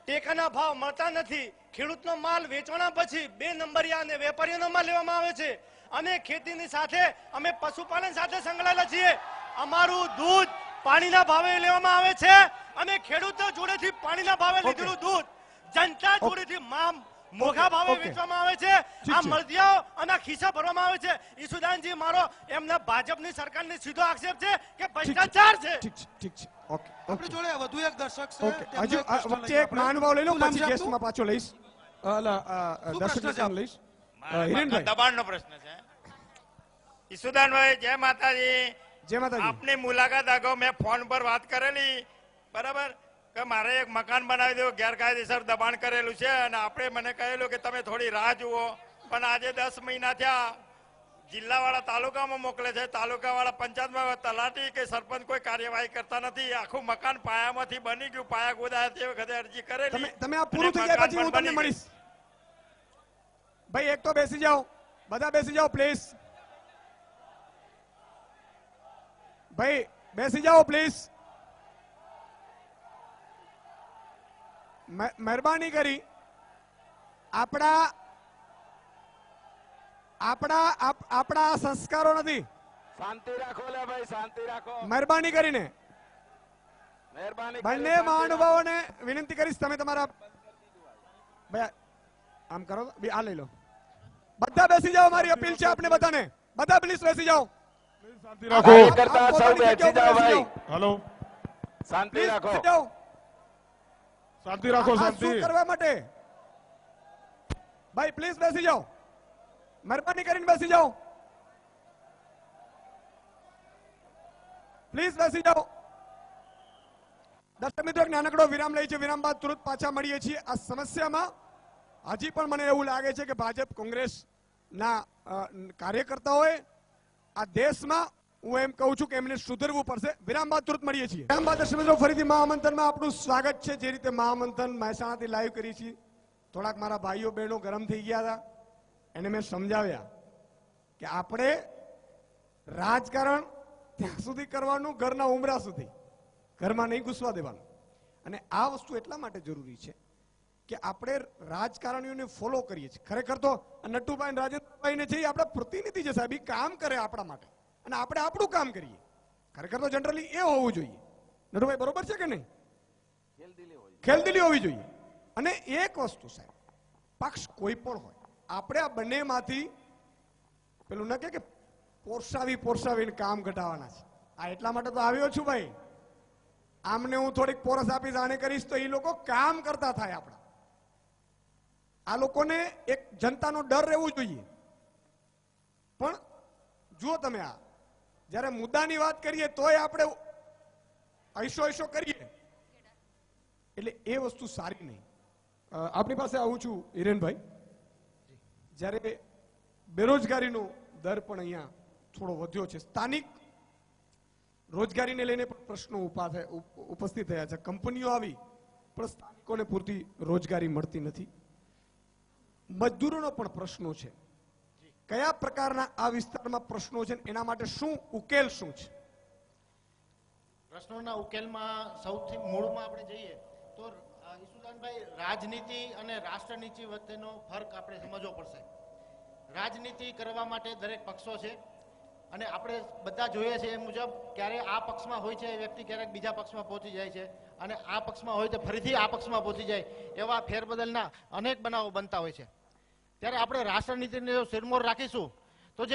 ટેકાના ભાવ મળતા નથી. ખેડૂતનો માલ વેચવાના પછી 2 નંબરિયા અને વેપારીઓનો માલ લેવામાં આવે છે અને ખેતીની સાથે અમે પશુપાલન સાથે સંકળાયેલા છીએ. અમારું દૂધ પાણીના ભાવે લેવામાં આવે છે અને ખેડૂતો જોડેથી પાણીના ભાવે લીધેલું દૂધ જનતા જોડેથી મોઘા ભાવે Okay. વેચવામાં આવે છે. આ મળતિયાઓ અને ખિસ્સા ભરવામાં આવે છે. ઈસુદાનજી, મારો એમના ભાજપની સરકારને સીધો આક્ષેપ છે કે ભ્રષ્ટાચાર છે. ઠીક છે. ઓકે, આપણી જોડે વધુ એક દર્શક છે. ઓકે. તેમનો હજુ એક પ્રશ્ન વચ્ચે લઈએ એક આપણે. મહાનુભાવ લઈ લો, શું નામ પછી છે આપનું? ગેસ્ટમાં પાછો લઈશ. દર્શક પ્રશ્ન છે મિત્રને લઈશ. હિરેનભાઈ, દબાણનો પ્રશ્ન છે. ઈસુદાનભાઈ, જય માતાજી. જય માતાજી. આપની મુલાકાત અગાઉ મેં ફોન પર વાત કરેલી, બરાબર, કે મારે એક મકાન બનાવી દેવું, ગેરકાયદેસર દબાણ કરેલું છે અને આપણે મને કહેલું કે તમે થોડી રાહ જુઓ. પણ આજે 10 મહિના થયા, જિલ્લાવાળા તાલુકામાં મોકલે છે, તાલુકાવાળા પંચાયતમાં તલાટી કે સરપંચ કોઈ કાર્યવાહી કરતા નથી. આખું મકાન પાયામાંથી બની ગયું, પાયા ગોદાયા તે વખતે અરજી કરેલી. તમે આ પૂરું થઈ જાય પછી હું તમને મળીશ. ભાઈ એક તો બેસી જાઓ, બધા બેસી જાઓ પ્લીઝ. ભાઈ બેસી જાઓ પ્લીઝ. મહેરબાની કરી આપણા સંસ્કારો નથી. શાંતિ રાખો લે ભાઈ, શાંતિ રાખો. મહેરબાની કરીને મહેરબાની બંને કરી, મહાનુભાવોને વિનંતી કરીશ, તમે તમારા ભાઈ આમ કરો, આ લઈ લો. બધા બેસી જાઓ, મારી અપીલ છે આપને બધાને. બધા પ્લીઝ બેસી જાઓ. શાંતિ રાખો. કાર્યકર્તા સૌ પોતાની બેસી જગ્યા ઉપર જાઓ ભાઈ, હાલો, શાંતિ પ્લીઝ રાખો. બેસી જાઓ. શાંતિ રાખો. આ શાંતિ. શું કરવા માટે? ભાઈ પ્લીઝ બેસી જાઓ, મહેરબાની કરીને બેસી જાઓ. પ્લીઝ બેસી જાઓ. દર્શક મિત્રો, એક નાનકડો વિરામ લઈ છે. વિરામ બાદ તુરંત પાછા મળીએ છીએ. આ સમસ્યામાં હજી પણ મને એવું લાગે છે કે ભાજપ કોંગ્રેસના કાર્યકર્તાઓએ આ દેશમાં, હું એમ કહું છું કે એમને સુધરવું પડશે. વિરામ બાદ તુરંત મળીએ છીએ. વિરામ બાદ દર્શક મિત્રો ફરીથી મહામંથનમાં આપનું સ્વાગત છે. જે રીતે મહામંથન મહેસાણાથી લાઈવ કરી છે, થોડાક મારા ભાઈઓ બહેનો ગરમ થઈ ગયા હતા, એને મેં સમજાવ્યા કે આપણે રાજકારણ ત્યાં સુધી કરવાનું, ઘરના ઉમરા સુધી, ઘરમાં નહીં ઘૂસવા દેવાનું. અને આ વસ્તુ એટલા માટે જરૂરી છે કે આપણે રાજકારણીઓને ફોલો કરીએ છીએ. ખરેખર તો નટુભાઈ અને રાજેન્દ્રભાઈને છે, આપણા પ્રતિનિધિ છે સાહેબ, એ કામ કરે આપણા માટે અને આપણે આપણું કામ કરીએ. ખરેખર તો જનરલી એ હોવું જોઈએ. નટુભાઈ બરોબર છે કે નહીં? ખેલદિલી હોવી જોઈએ. અને એક વસ્તુ સાહેબ, પક્ષ કોઈ પણ હોય, આપણે આ બંનેમાંથી પેલું ન કે પોરસાવીને કામ ઘટાડવાના છે. આ એટલા માટે તો આવ્યો છું ભાઈ. આમને હું થોડીક પોરસ આપીશ, આને કરીશ તો એ લોકો કામ કરતા થાય. આપણા આ લોકોને એક જનતાનો ડર રહેવું જોઈએ. પણ જુઓ તમે, આ જ્યારે મુદ્દાની વાત કરીએ તોય આપણે ऐशो કરીએ, એટલે એ વસ્તુ સારી નહીં. આપણી પાસે આવું છું હિરેનભાઈ. જ્યારે બેરોજગારીનો દર પણ અહીંયા થોડો વધ્યો છે, સ્થાનિક રોજગારીને લઈને પણ પ્રશ્નો ઉપસ્થિત થયા છે. કંપનીઓ આવી પણ સ્થાનિકોને પૂરતી રોજગારી મળતી નથી. મજદૂરોનો પણ પ્રશ્નો છે. કયા પ્રકારના આ વિસ્તારમાં પ્રશ્નો છે, એના માટે શું ઉકેલ શું છે? પ્રશ્નોના ઉકેલમાં સૌથી મૂળમાં આપણે જઈએ તો ઈસુદાનભાઈ, રાજનીતિ અને રાષ્ટ્રનીતિ વચ્ચેનો ફરક આપણે સમજવો પડશે. રાજનીતિ કરવા માટે દરેક પક્ષો છે અને આપણે બધા જોઈએ છીએ એ મુજબ ક્યારે આ પક્ષમાં હોય છે એ વ્યક્તિ ક્યારેક બીજા પક્ષમાં પહોંચી જાય છે અને આ પક્ષમાં હોય તો ફરીથી આ પક્ષમાં પહોંચી જાય, એવા ફેરબદલના અનેક બનાવો બનતા હોય છે. ત્યારે આપણે રાષ્ટ્રનીતિને જો શિરમોર રાખીશું તો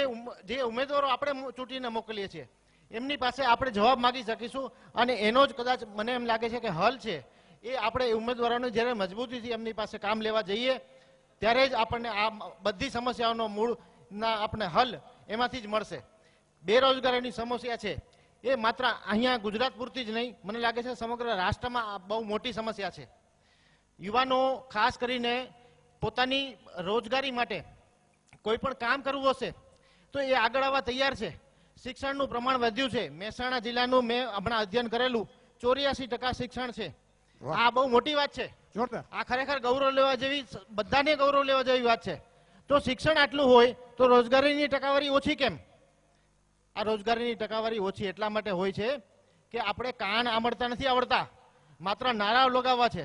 જે ઉમેદવારો આપણે ચૂંટીને મોકલીએ છીએ એમની પાસે આપણે જવાબ માંગી શકીશું અને એનો જ કદાચ મને એમ લાગે છે કે હલ છે એ આપણે ઉમેદવારોને જ્યારે મજબૂતીથી એમની પાસે કામ લેવા જઈએ ત્યારે જ આપણને આ બધી સમસ્યાઓનો મૂળના આપણે હલ એમાંથી જ મળશે. બેરોજગારીની સમસ્યા છે એ માત્ર અહીંયા ગુજરાત પૂરતી જ નહીં, મને લાગે છે સમગ્ર રાષ્ટ્રમાં બહુ મોટી સમસ્યા છે. યુવાનો ખાસ કરીને પોતાની રોજગારી માટે કોઈ પણ કામ કરવું હશે તો એ આગળ આવવા તૈયાર છે. શિક્ષણનું પ્રમાણ વધ્યું છે. મહેસાણા જિલ્લાનું મેં હમણાં અધ્યયન કરેલું 84% શિક્ષણ છે. આ બહુ મોટી વાત છે. આ ખરેખર ગૌરવ લેવા જેવી, બધાને ગૌરવ લેવા જેવી વાત છે. તો શિક્ષણ આટલું હોય તો રોજગારીની ટકાવારી ઓછી કેમ? આ રોજગારીની ટકાવારી ઓછી એટલા માટે હોય છે કે આપણે કાન આંબળતા નથી આવડતા, માત્ર નારાઓ લગાવવા છે.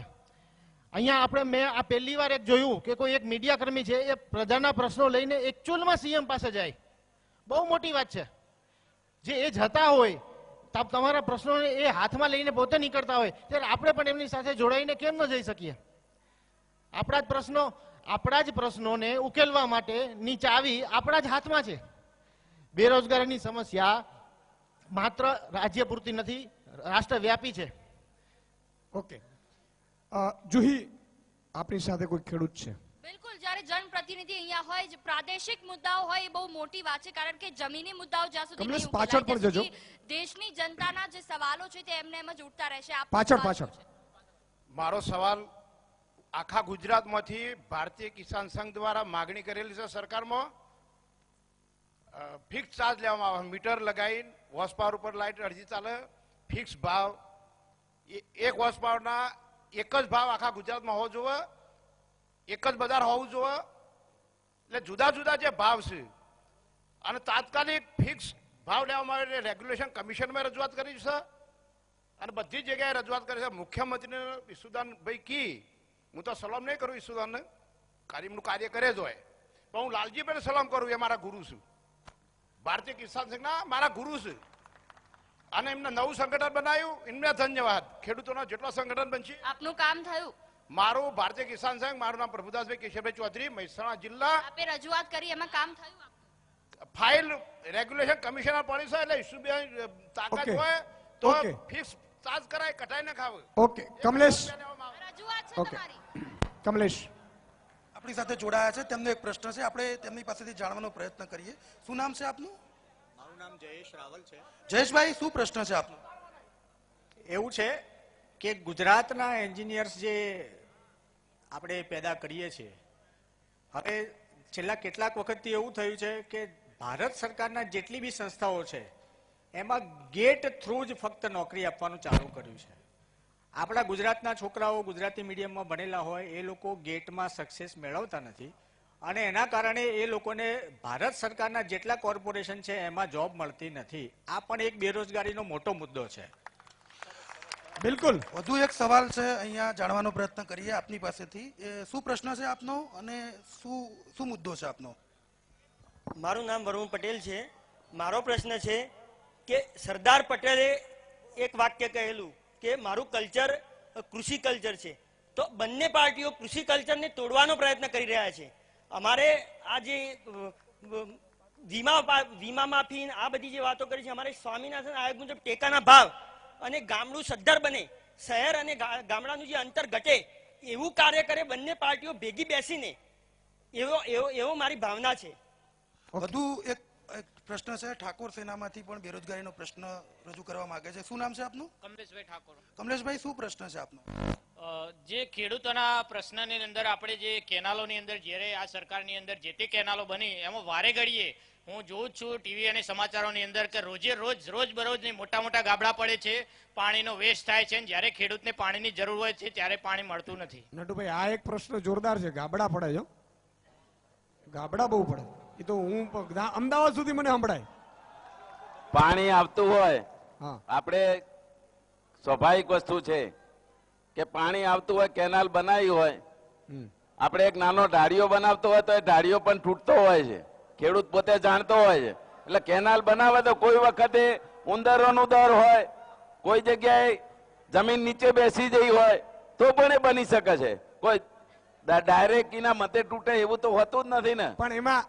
અહીંયા મેં આ પહેલી વાર એક જોયું કે કોઈ એક મીડિયા કર્મી છે એ પ્રજાના પ્રશ્નો લઈને એકચ્યુઅલમાં સીએમ પાસે જાય. બહુ મોટી વાત છે. જે એ જતા હોય તમારા પ્રશ્નોને એ હાથમાં લઈને પોતે નીકળતા હોય ત્યારે આપણે પણ એમની સાથે જોડાઈને કેમ ન જઈ શકીએ? આપણા જ પ્રશ્નોને ઉકેલવા માટેની ચાવી આપણા જ હાથમાં છે. બેરોજગારીની સમસ્યા માત્ર રાજ્ય પૂરતી નથી, રાષ્ટ્રવ્યાપી છે. ઓકે, જુહી આપણી સાથે કોઈ ખેડૂત છે? બિલકુલ, જ્યારે જનપ્રતિનિધિ અહીંયા હોય, પ્રાદેશિક મુદ્દાઓ હોય એ બહુ મોટી વાત છે, કારણ કે જમીની મુદ્દાઓ જ્યાં સુધી નહીં ઉકેલાય ત્યાં સુધી દેશની જનતાના જે સવાલો છે તે એમને એમ જ ઉઠતા રહેશે. પાછળ મારો સવાલ આખા ગુજરાતમાંથી ભારતીય કિસાન સંઘ દ્વારા માગણી કરેલી છે સરકારમાં ફિક્સ ચાર્જ લેવામાં આવે, મીટર લગાવીને હોર્સ પાવર ઉપર લાઇટ અરજી ચાલે, ફિક્સ ભાવ, એક હોર્સ પાવરના એક જ ભાવ આખા ગુજરાતમાં હોવો જોઈએ, એક જ બજાર હોવું જોઈએ. એટલે જુદા જુદા જે ભાવ છે અને તાત્કાલિક ફિક્સ ભાવ લેવામાં આવે એટલે રેગ્યુલેશન કમિશનમાં રજૂઆત કરી છે અને બધી જગ્યાએ રજૂઆત કરી છે. મુખ્યમંત્રીને ઈસુદાનભાઈ કી, હું તો સલામ નહીં કરું ઈસુદાનને, એમનું કાર્ય કરે જ હોય, પણ હું લાલજીભાઈને સલામ કરું, એ મારા ગુરુ છું, ભારતીય કિસાન સંઘના મારા ગુરુ છે અને એમને નવું સંગઠન બનાવ્યું, એમને ધન્યવાદ. ખેડૂતોના જેટલા સંગઠન બનશે આપનું કામ થયું. મારું ભારતીય કિસાન સંઘ, મારું નામ પ્રભુદાસભાઈ કેશવભાઈ ચૌધરી, મહેસાણા જિલ્લા. આપે રજૂઆત કરી, એમાં કામ થયું? ફાઇલ રેગ્યુલેશન કમિશનર પડી છે એટલે ઈસુભાઈ તાકાત હોય તો ફિક્સ ચાર્જ કરાય, કટાઈ ન ખાવ. ઓકે, કમલેશ. રજૂઆત છે તમારી. કમલેશ આપણી સાથે જોડાયા છે, તેમનો એક પ્રશ્ન છે, આપણે તેમની પાસેથી જાણવાનો પ્રયત્ન કરીએ. શું નામ છે આપનું? મારું નામ જયેશ રાવલ છે. જયેશભાઈ, શું પ્રશ્ન છે આપનો? એવું છે કે ગુજરાતના એન્જિનિયર્સ જે આપણે પેદા કરીએ છીએ, હવે છેલ્લા કેટલાક વખતથી એવું થયું છે કે ભારત સરકારના જેટલી બી સંસ્થાઓ છે એમાં ગેટ થ્રુ જ ફક્ત નોકરી આપવાનું ચાલુ કર્યું છે. આપણા ગુજરાતના છોકરાઓ ગુજરાતી મીડિયમમાં ભણેલા હોય એ લોકો ગેટમાં સક્સેસ મેળવતા નથી અને એના કારણે એ લોકોને ભારત સરકારના જેટલા કોર્પોરેશન છે એમાં જોબ મળતી નથી. આ પણ એક બેરોજગારીનો મોટો મુદ્દો છે. બિલકુલ. વધુ એક સવાલ છે, અહીંયા જાણવાનો પ્રયત્ન કરીએ આપની પાસેથી. શું પ્રશ્ન છે આપનો અને શું મુદ્દો છે આપનો? મારું નામ વરુણ પટેલ છે. મારો પ્રશ્ન છે કે સરદાર પટેલે એક વાક્ય કહેલું કે મારું કલ્ચર કૃષિ કલ્ચર છે, તો બંને પાર્ટીઓ કૃષિ કલ્ચરને તોડવાનો પ્રયત્ન કરી રહ્યા છે. અમારે આ જે વીમા માફી આ બધી જે વાતો કરી છે, અમારે સ્વામિનાથન આયોગ મુજબ ટેકાના ભાવ અને ગામડું સદ્ધર બને, શહેર અને ગામડાનું જે અંતર ઘટે એવું કાર્ય કરે બંને પાર્ટીઓ ભેગી બેસીને, એવો મારી ભાવના છે. વધુ એક પ્રશ્ન છે, ઠાકોર સેનામાંથી પણ બેરોજગારીનો પ્રશ્ન રજૂ કરવા માંગે છે. શું નામ છે આપનું? કમલેશભાઈ ઠાકોર. કમલેશભાઈ, શું પ્રશ્ન છે આપનો? જે ખેડૂતોના પ્રશ્નની અંદર આપણે જે કેનાલોની અંદર જ્યારે આ સરકારની અંદર જે તે કેનાલો બની એમાં વારે ઘડીએ હું જોઉં છું ટીવી અને સમાચારોની અંદર કે રોજ બરોજ મોટા મોટા ગાબડા પડે છે, પાણીનો વેસ્ટ થાય છે, જ્યારે ખેડૂતને પાણીની જરૂર હોય છે ત્યારે પાણી મળતું નથી. નટુભાઈ, આ એક પ્રશ્ન જોરદાર છે. ગાબડા પડે છે, ગાબડા બહુ પડે. એ તો હું અમદાવાદ સુધી મને સંભળાય. પાણી આવતું હોય, આપણે સ્વાભાવિક વસ્તુ છે કે પાણી આવતું હોય, કેનાલ બનાવી હોય, આપણે એક નાનો ઢાળિયો બનાવતો હોય તો એ ઢાળિયો પણ તૂટતો હોય છે, ખેડૂત પોતે જાણતો હોય છે. એટલે કેનાલ બનાવે તો કોઈ વખતે ઉંદરોનો દર હોય, કોઈ જગ્યાએ જમીન નીચે બેસી જઈ હોય તો પણ એ બની શકે છે. કોઈ ડાયરેક્ટ એના મતે તૂટે એવું તો હોતું જ નથી ને. પણ એમાં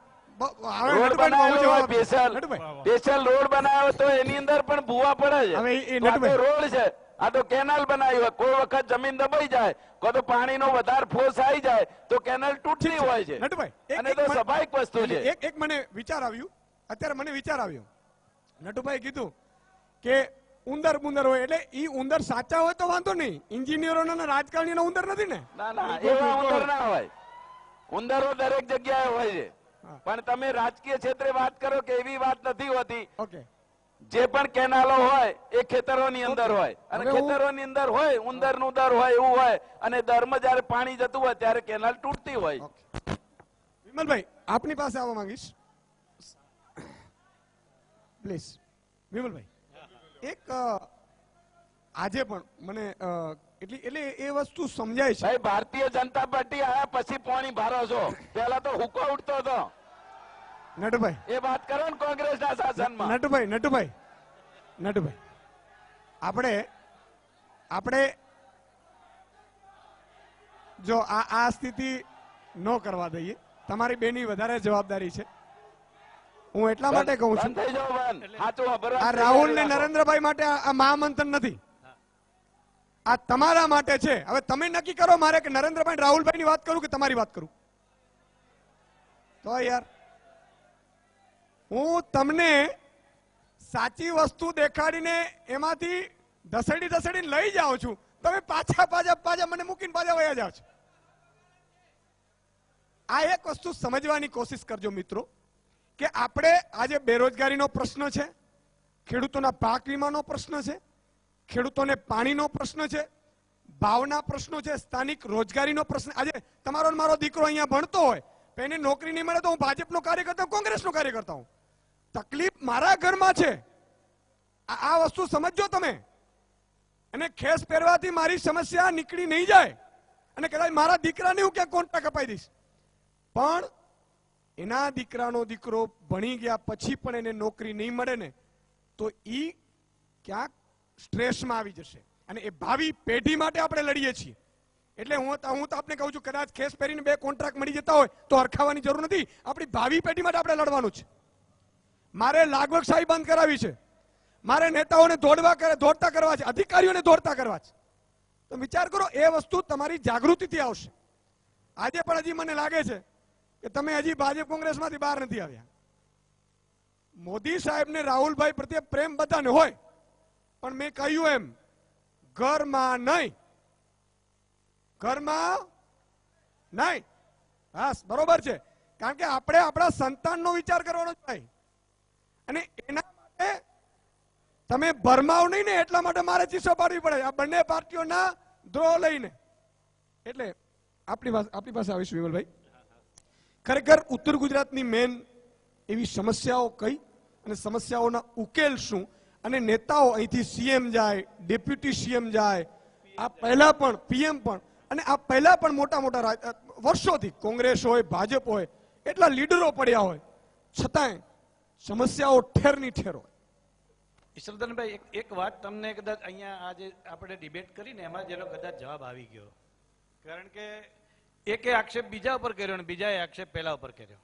રોડ બનાવ્યો હોય, સ્પેશિયલ રોડ બનાવ્યો તો એની અંદર પણ ભૂવા પડે છે. રોડ છે, આ તો કેનાલ બનાવી હોય, કોઈ વખત જમીન દબાઈ જાય, કોઈ તો પાણીનો વધારે ફોર્સ આવી જાય તો કેનાલ તૂટતી હોય છે. અને તો સ્વાભાવિક વસ્તુ છે. એક મને વિચાર આવ્યું, અત્યારે મને વિચાર આવ્યો. નટુભાઈ કીધું કે ઉંદર હોય, એટલે ઈ ઉંદર સાચા હોય તો વાંધો નહીં, એન્જિનિયરો ના રાજકારણીનો ઉંદર નથી ને. ના, એવા ઉંદર ના હોય. ઉંદરો દરેક જગ્યાએ હોય છે, પણ તમે રાજકીય ક્ષેત્રે વાત કરો કે એવી વાત નથી હોતી. જે પણ કેનાલો હોય એ ખેતરોની અંદર હોય, અને ખેતરોની અંદર હોય ઉંદરનું દર હોય એવું હોય, અને દરમાં જયારે પાણી જતું હોય ત્યારે કેનાલ તૂટતી હોય. વિમલભાઈ, આપની પાસે આવવા માંગીશ પ્લીઝ. વિમલભાઈ, એક આજે પણ મને એટલે એ વસ્તુ સમજાય છે. ભાઈ, ભારતીય જનતા પાર્ટી આયા પછી પાણી ભારો છો, પેલા તો હુકો ઉઠતો હતો. નટુભાઈ, એ વાત કરો ને કોંગ્રેસના શાસનમાં. નટુભાઈ, આપણે જો આ સ્થિતિ ન કરવા દઈએ. તમારી બેની વધારે જવાબદારી છે. હું એટલા માટે કહું છું, આ રાહુલ ને નરેન્દ્રભાઈ માટે આ મહામંથન નથી, આ તમારા માટે છે. હવે તમે નક્કી કરો મારે કે નરેન્દ્રભાઈ રાહુલભાઈ ની વાત કરું કે તમારી વાત કરું. તો યાર, હું તમને સાચી વસ્તુ દેખાડીને એમાંથી ધસેડીને લઈ જાઉં છું, તમે પાછા મને મૂકીને પાછા વયા જાઓ છો. આ એક વસ્તુ સમજવાની કોશિશ કરજો મિત્રો, કે આપણે આજે બેરોજગારીનો પ્રશ્ન છે, ખેડૂતોના પાક વીમાનો પ્રશ્ન છે, ખેડૂતોને પાણીનો પ્રશ્ન છે, ભાવના પ્રશ્નો છે, સ્થાનિક રોજગારીનો પ્રશ્ન. આજે તમારો મારો દીકરો અહીંયા ભણતો હોય, એને નોકરી નહીં મળે તો હું ભાજપનો કાર્યકર્તા, કોંગ્રેસનો કાર્યકર્તા હું. તકલીફ મારા ઘરમાં છે. આ વસ્તુ સમજો તમે. અને ખેસ પહેરવાથી મારી સમસ્યા નીકળી નહીં જાય, અને કદાચ મારા દીકરાને હું ક્યાંક કોન્ટ્રાક્ટ અપાઈ દઈશ, પણ એના દીકરાનો દીકરો ભણી ગયા પછી પણ એને નોકરી નહીં મળે ને તો ઈ ક્યાંક સ્ટ્રેસમાં આવી જશે. અને એ ભાવિ પેઢી માટે આપણે લડીએ છીએ. એટલે હું તો આપને કહું છું, કદાચ ખેસ પહેરીને 2 કોન્ટ્રાક્ટ મળી જતા હોય તો હરખાવાની જરૂર નથી. આપણી ભાવિ પેઢી માટે આપણે લડવાનું છે. મારે લાગવકશાહી બંધ કરાવી છે, મારે નેતાઓને દોડતા કરવા છે, અધિકારીઓને દોડતા કરવા છે. તો વિચાર કરો, એ વસ્તુ તમારી જાગૃતિથી આવશે. આજે પણ હજી મને લાગે છે કે તમે હજી ભાજપ કોંગ્રેસમાંથી બહાર નથી આવ્યા. મોદી સાહેબ ને રાહુલભાઈ પ્રત્યે પ્રેમ બધાને હોય, પણ મેં કહ્યું એમ ઘરમાં નહીં. હા, બરોબર છે. કારણ કે આપણે આપણા સંતાનનો વિચાર કરવાનો છે, અને એના માટે તમે ભરમાવ નહીં ને, એટલા માટે મારે ચીસો પાડવી પડે આ બંને પાર્ટીઓના દ્રોહ લઈને. એટલે આપણી પાસે આવીશું વિમલભાઈ. ખરેખર ઉત્તર ગુજરાતની મેન એવી સમસ્યાઓ કઈ અને સમસ્યાઓના ઉકેલ શું, અને નેતાઓ અહીંથી સીએમ જાય, ડેપ્યુટી સીએમ જાય, આ પહેલા પણ પીએમ પણ, અને આ પહેલા પણ મોટા વર્ષોથી કોંગ્રેસ હોય ભાજપ હોય એટલા લીડરો પડ્યા હોય, છતાંય સમસ્યાઓ ઠેરની ઠેર હોય. ઈશ્વરધનભાઈ, એક વાત તમને કદાચ અહીંયા આજે આપણે ડિબેટ કરીને એમાં જેનો કદાચ જવાબ આવી ગયો, કારણ કે એકે આક્ષેપ બીજા ઉપર કર્યો અને બીજાએ આક્ષેપ પહેલા ઉપર કર્યો.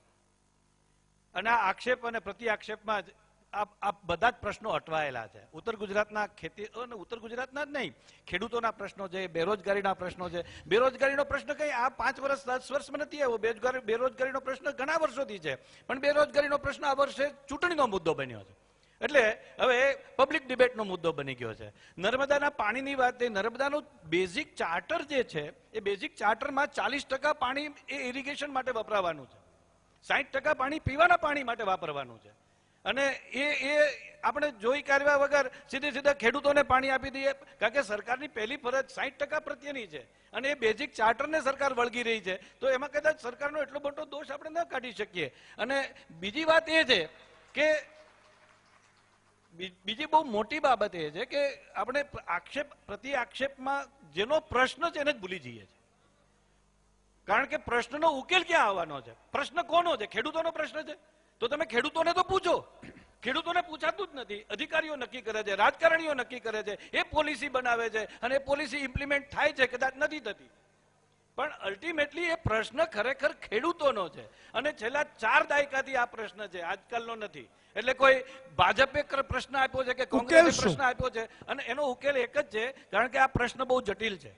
અને આ આક્ષેપ અને પ્રતિ આક્ષેપમાં જ આ બધા જ પ્રશ્નો અટવાયેલા છે. ઉત્તર ગુજરાતના ખેતી અને ઉત્તર ગુજરાતના જ નહીં, ખેડૂતોના પ્રશ્નો છે, બેરોજગારીના પ્રશ્નો છે. બેરોજગારીનો પ્રશ્ન કઈ આ 5 વર્ષ 10 વર્ષમાં નથી આવ્યો. બેરોજગારીનો પ્રશ્ન ઘણા વર્ષોથી છે, પણ બેરોજગારીનો પ્રશ્ન આ વર્ષે ચૂંટણીનો મુદ્દો બન્યો છે. એટલે હવે પબ્લિક ડિબેટનો મુદ્દો બની ગયો છે. નર્મદાના પાણીની વાત, નર્મદાનું બેઝિક ચાર્ટર જે છે એ બેઝિક ચાર્ટરમાં 40% પાણી એ ઇરિગેશન માટે વપરાવાનું છે, 60% પાણી પીવાના પાણી માટે વાપરવાનું છે. અને એ આપણે જોઈ કાઢવા વગર સીધા ખેડૂતોને પાણી આપી દઈએ, કારણ કે સરકારની પહેલી ફરજ 60% પ્રત્યેની છે અને એ બેઝિક ચાર્ટરને સરકાર વળગી રહી છે. તો એમાં કદાચ સરકારનો એટલો મોટો દોષ આપણે ન કાઢી શકીએ. અને બીજી વાત એ છે કે બીજી બહુ મોટી બાબત એ છે કે આપણે પ્રતિ આક્ષેપમાં જેનો પ્રશ્ન છે એને જ ભૂલી જઈએ છીએ. કારણ કે પ્રશ્નનો ઉકેલ ક્યાં આવવાનો છે? પ્રશ્ન કોનો છે? ખેડૂતોનો પ્રશ્ન છે. તો તમે ખેડૂતોને તો પૂછો. ખેડૂતોને પૂછાતું જ નથી. અધિકારીઓ નક્કી કરે છે, રાજકારણીઓ નક્કી કરે છે, એ પોલિસી બનાવે છે અને એ પોલિસી ઇમ્પ્લિમેન્ટ થાય છે, કદાચ નથી થતી. પણ અલ્ટિમેટલી એ પ્રશ્ન ખરેખર ખેડૂતોનો છે અને છેલ્લા 4 દાયકાથી આ પ્રશ્ન છે, આજકાલનો નથી. એટલે કોઈ ભાજપે પ્રશ્ન આપ્યો છે કે કોંગ્રેસે પ્રશ્ન આપ્યો છે, અને એનો ઉકેલ એક જ છે, કારણ કે આ પ્રશ્ન બહુ જટિલ છે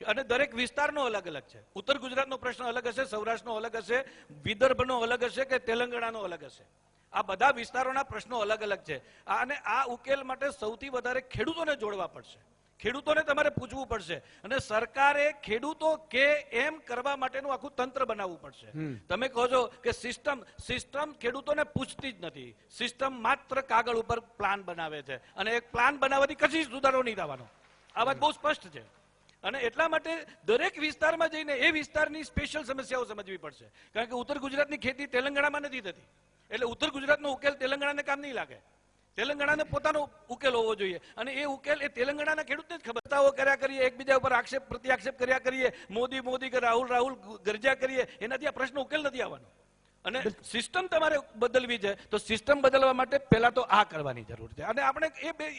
અને દરેક વિસ્તારનો અલગ અલગ છે. ઉત્તર ગુજરાતનો પ્રશ્ન અલગ હશે, સૌરાષ્ટ્રનો અલગ હશે, વિદર્ભનો અલગ હશે કે તેલંગાણાનો અલગ હશે. આ બધા વિસ્તારોના પ્રશ્નો અલગ અલગ છે અને આ ઉકેલ માટે સૌથી વધારે ખેડૂતોને જોડવા પડશે. ખેડૂતોને તમારે પૂછવું પડશે અને સરકારે ખેડૂતો કે એમ કરવા માટેનું આખું તંત્ર બનાવવું પડશે. તમે કહો છો કે સિસ્ટમ ખેડૂતોને પૂછતી જ નથી. સિસ્ટમ માત્ર કાગળ ઉપર પ્લાન બનાવે છે અને એક પ્લાન બનાવવાથી કશી સુધારો નહીં થવાનો. આ વાત બહુ સ્પષ્ટ છે. અને એટલા માટે દરેક વિસ્તારમાં જઈને એ વિસ્તારની સ્પેશિયલ સમસ્યાઓ સમજવી પડશે. કારણ કે ઉત્તર ગુજરાતની ખેતી તેલંગાણામાં નથી થતી, એટલે ઉત્તર ગુજરાતનો ઉકેલ તેલંગાણાને કામ નહીં લાગે. તેલંગાણાને પોતાનો ઉકેલ હોવો જોઈએ અને એ ઉકેલ એ તેલંગાણાના ખેડૂતને જ ખબર. બતાવો કર્યા કરીએ, એકબીજા ઉપર આક્ષેપ પ્રતિ આક્ષેપ કર્યા કરીએ, મોદી કે રાહુલ ગરજા કરીએ, એનાથી આ પ્રશ્ન ઉકેલ નથી આવવાનો. અને સિસ્ટમ તમારે બદલવી છે તો સિસ્ટમ બદલવા માટે પહેલા તો આ કરવાની જરૂર છે. અને આપણે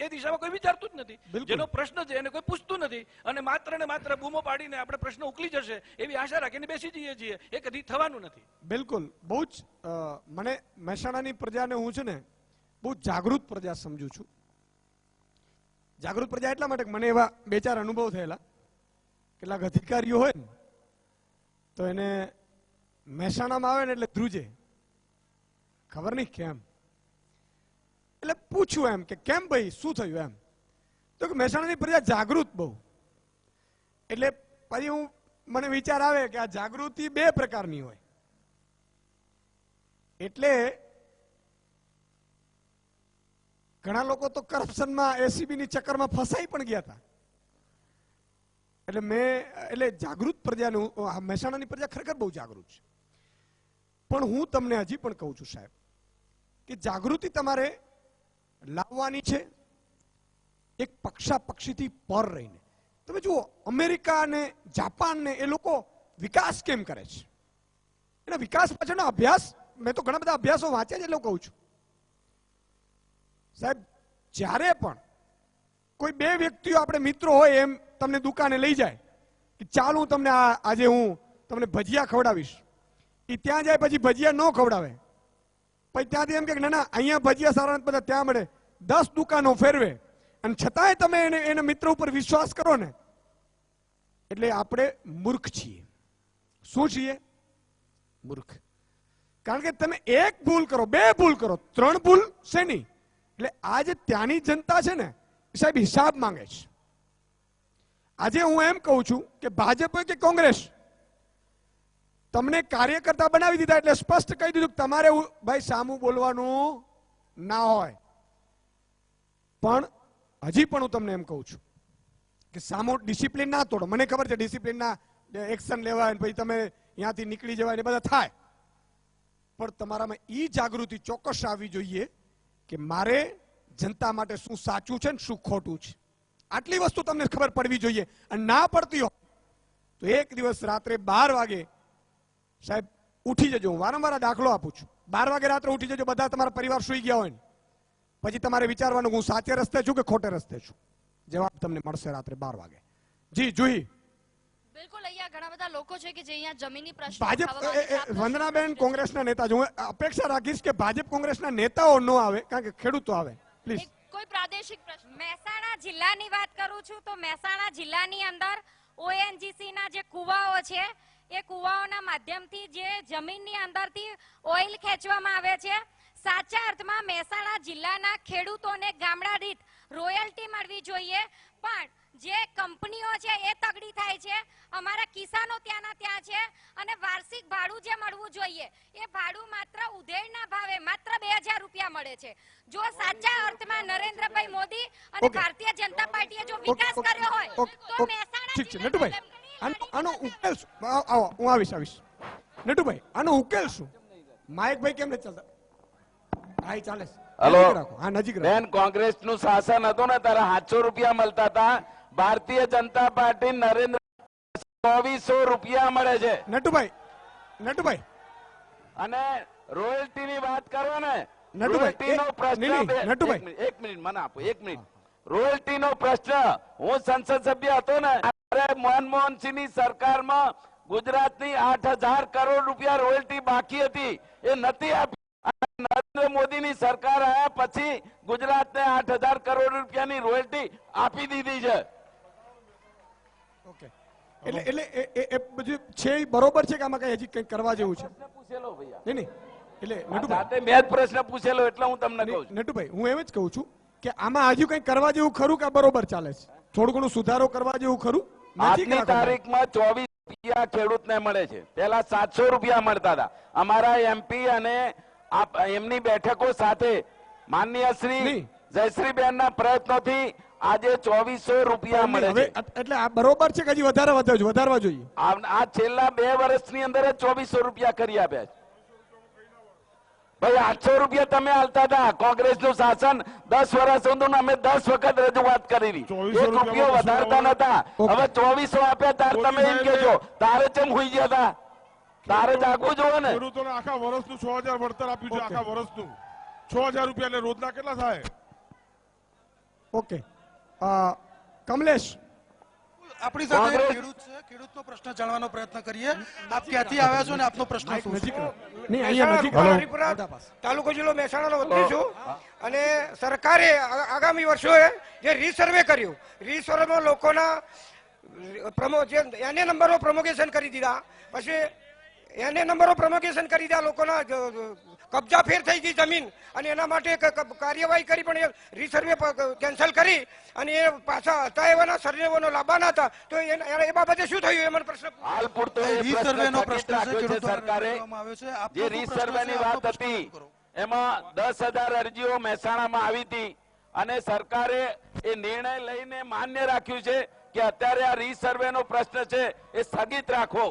એ દિશામાં કોઈ વિચારતું જ નથી. જેનો પ્રશ્ન છે એને કોઈ પૂછતું નથી અને માત્ર ને માત્ર બૂમો પાડીને આપણે પ્રશ્ન ઉકલી જશે એવી આશા રાખીને બેસી જઈએ છીએ. એ કદી થવાનું નથી. બિલકુલ. બહુ જ મને મહેસાણાની પ્રજાને હું છે ને બહુ જાગૃત પ્રજા સમજુ છું. જાગૃત પ્રજા એટલા માટે મને એવા 2-4 અનુભવ થયેલા. કેટલાક અધિકારીઓ હોય ને તો એને મહેસાણામાં આવે ને એટલે ધ્રુજે, ખબર નહીં કેમ. એટલે પૂછ્યું એમ કે કેમ ભાઈ શું થયું એમ, તો કે મહેસાણાની પ્રજા જાગૃત બહુ. એટલે પછી મને વિચાર આવે કે આ જાગૃતિ 2 પ્રકારની હોય. એટલે ઘણા લોકો તો કરપ્શનમાં એસીબીની ચક્કરમાં ફસાઈ પણ ગયા હતા. એટલે જાગૃત પ્રજાનું મહેસાણાની પ્રજા ખરેખર બહુ જાગૃત છે. પણ હું તમને હજી પણ કહું છું સાહેબ કે જાગૃતિ તમારે લાવવાની છે એક પક્ષાપક્ષીથી પર રહીને. તમે જુઓ અમેરિકા અને જાપાન ને એ લોકો વિકાસ કેમ કરે છે, એના વિકાસ પાછળનો અભ્યાસ મેં તો ઘણા બધા અભ્યાસો વાંચ્યા છે એટલે કહું છું સાહેબ. જ્યારે પણ કોઈ 2 વ્યક્તિઓ આપણે મિત્રો હોય એમ તમને દુકાને લઈ જાય કે ચાલ હું તમને આજે હું તમને ભજીયા ખવડાવીશ, એ ત્યાં જાય પછી ભજીયા ન ખવડાવે, પછી ત્યાંથી એમ કે ના ના અહીંયા ભજીયા સારા બધા ત્યાં મળે, 10 દુકાનો ફેરવે અને છતાંય તમે એના મિત્ર ઉપર વિશ્વાસ કરો ને, એટલે આપણે મૂર્ખ છીએ. શું છીએ? મૂર્ખ. કારણ કે તમે 1 ભૂલ કરો, 2 ભૂલ કરો, 3 ભૂલ શેની? એટલે આજે ત્યાંની જનતા છે ને સાહેબ હિસાબ માંગે છે. આજે હું એમ કહું છું કે ભાજપ કે કોંગ્રેસ તમને કાર્યકર્તા બનાવી દીધા એટલે સ્પષ્ટ કહી દીધું કે તમારે ભાઈ સામું બોલવાનું ના હોય. પણ હજી પણ હું તમને એમ કહું છું કે સામું ડિસિપ્લિન ના તોડો. મને ખબર છે ડિસિપ્લિનના એક્શન લેવાય પછી તમે અહીંયાથી નીકળી જવાય ને બધા થાય, પણ તમારામાં ઈ જાગૃતિ ચોક્કસ આવવી જોઈએ કે મારે જનતા માટે શું સાચું છે ને શું ખોટું છે. આટલી વસ્તુ તમને ખબર પડવી જોઈએ. અને ના પડતી હોય તો એક દિવસ રાત્રે 12 વાગે સાહેબ ઉઠી જજો. હું વારંવાર દાખલો આપું છું. 12 વાગે રાત્રે ઉઠી જજો, બધા તમારા પરિવાર સુઈ ગયા હોય ને, પછી તમારે વિચારવાનું હું સાચે રસ્તે છું કે ખોટે રસ્તે છું. જવાબ તમને મળશે રાત્રે 12 વાગે. જી જુહી. બિલકુલ અહીંયા ઘણા બધા લોકો છે કે જે અહીંયા જમીની પ્રશ્નો ભાજપ વંદનાબેન કોંગ્રેસના નેતા હું અપેક્ષા રાખીશ કે ભાજપ કોંગ્રેસના નેતાઓ ન આવે કારણ કે ખેડૂતો આવે પ્લીઝ. કોઈ પ્રાદેશિક પ્રશ્ન મહેસાણા જિલ્લાની વાત કરું છું તો મહેસાણા જિલ્લાની અંદર ઓએનજીસી ના જે કુવાઓ છે એ કુવાઓના માધ્યમથી જે જમીનની અંદરથી ઓઇલ ખેંચવામાં આવે છે. સાચા અર્થમાં મહેસાણા જિલ્લાના ખેડૂતોને ગામડા દીઠ રોયલ્ટી મળવી જોઈએ, પણ જે કંપનીઓ છે એ તગડી થાય છે. અમારા કિસાનો ત્યાંના ત્યાં છે અને વાર્ષિક ભાડું જે મળવું જોઈએ એ ભાડું માત્ર ઉધેડના ભાવે માત્ર 2000 રૂપિયા મળે છે. જો સાચા અર્થમાં નરેન્દ્રભાઈ મોદી અને ભારતીય જનતા પાર્ટીએ જો વિકાસ કર્યો હોય તો મહેસાણા ઠીક છે નટુભાઈ, આનો ઉકેલ શું? આવો હું આવીશ. નટુભાઈ આનો ઉકેલ શું? માયકભાઈ કેમ નથી ચાલતા? હા ચાલે. હલો બેન, કોંગ્રેસ નું શાસન હતું ને તારા 700 રૂપિયા મળતા હતા. ભારતીય જનતા પાર્ટી નરેન્દ્ર 2400 રૂપિયા મળે છે. નટુભાઈ અને રોયલ્ટી ની વાત કરો ને, નટુભાઈ નો પ્રશ્ન એક મિનિટ મને આપો, 1 મિનિટ. રોયલ્ટી નો પ્રશ્ન હું સંસદ સભ્ય હતો ને ત્યારે મનમોહનસિંહ ની સરકારમાં ગુજરાતની 8000 કરોડ રૂપિયા રોયલ્ટી બાકી હતી, એ નથી આપી. નરેન્દ્ર મોદીની સરકાર આવ્યા પછી ગુજરાતને 8000 કરોડ રૂપિયાની રોયલ્ટી આપી દીધી છે. ઓકે, એટલે એ બધું છે બરોબર છે કે આમાં કઈ હજી કઈ કરવા જેવું છે? પૂછેલો ભૈયા. નહીં એટલે નટુભાઈ મેં જ પ્રશ્ન પૂછેલો એટલે હું તમને કહું છું. નટુભાઈ હું એમ જ કહું છું કે આમાં હજુ કઈ કરવા જેવું ખરું કે બરોબર ચાલે છે? થોડું ઘણું સુધારો કરવા જેવું ખરું? આજની તારીખમાં 24 રૂપિયા ખેડૂતને મળે છે. પહેલા 700 રૂપિયા મળતા હતા. અમારા એમપી અને એમની બેઠકો સાથે માનનીય શ્રી જયશ્રીબેનના પ્રયત્નોથી આજે 2400 રૂપિયા મળે છે. એટલે આ બરોબર છે કે હજી વધારવા જોઈએ? આ છેલ્લા 2 વર્ષની અંદર જ 2400 રૂપિયા કરી આપ્યા છે. ભાઈ 800 રૂપિયા તમે આલતા હતા. કોંગ્રેસ નું શાસન 10 વર્ષ સુધી અમે 10 વખત રજૂઆત કરી. 1 રૂપિયો વધારતા નતા. હવે 2400 આપ્યા તાર તમે એમ કેજો તારે ચમ હોઈ ગયા હતા? તારે જાગવું જોવે ને. ખેડૂતોને આખા વર્ષનું 6000 વળતર આપ્યું છે. આખા વર્ષનું 6000 રૂપિયા એટલે રોજના કેટલા થાય? ઓકે કમલેશ, આપણી સાથે ખેડૂત છે, ખેડૂતનો પ્રશ્ન જાણવાનો પ્રયત્ન કરીએ. આપ ક્યાંથી આવ્યા છો અને આપનો પ્રશ્ન શું છે? તાલુકો જિલ્લો મહેસાણાનો વતની છું અને સરકારે આગામી વર્ષોએ જે રીસર્વે કર્યું, રીસર્વેમાં લોકોના એને નંબરો પ્રમોગેશન કરી દીધા, પછી એને નંબરો પ્રમોગેશન કરી દીધા, લોકોના કબજા ફેર થઈ ગઈ જમીન અને એના માટે કાર્યવાહી કરી, પણ એ રીસર્વે કેન્સલ કરી અને એ પાછા હતા એવાના સર્વેનો લાવવાના હતા. તો એ બાબતે શું થયું એ મને પ્રશ્ન. હાલ પૂરતો રીસર્વેનો પ્રશ્ન રાખ્યો છે સરકારે. જે રીસર્વેની વાત હતી એમાં 10000 અરજીઓ મહેસાણામાં આવી હતી અને સરકારે એ નિર્ણય લઈને માન્ય રાખ્યું છે કે અત્યારે આ રીસર્વેનો પ્રશ્ન છે એ સ્થગિત રાખો,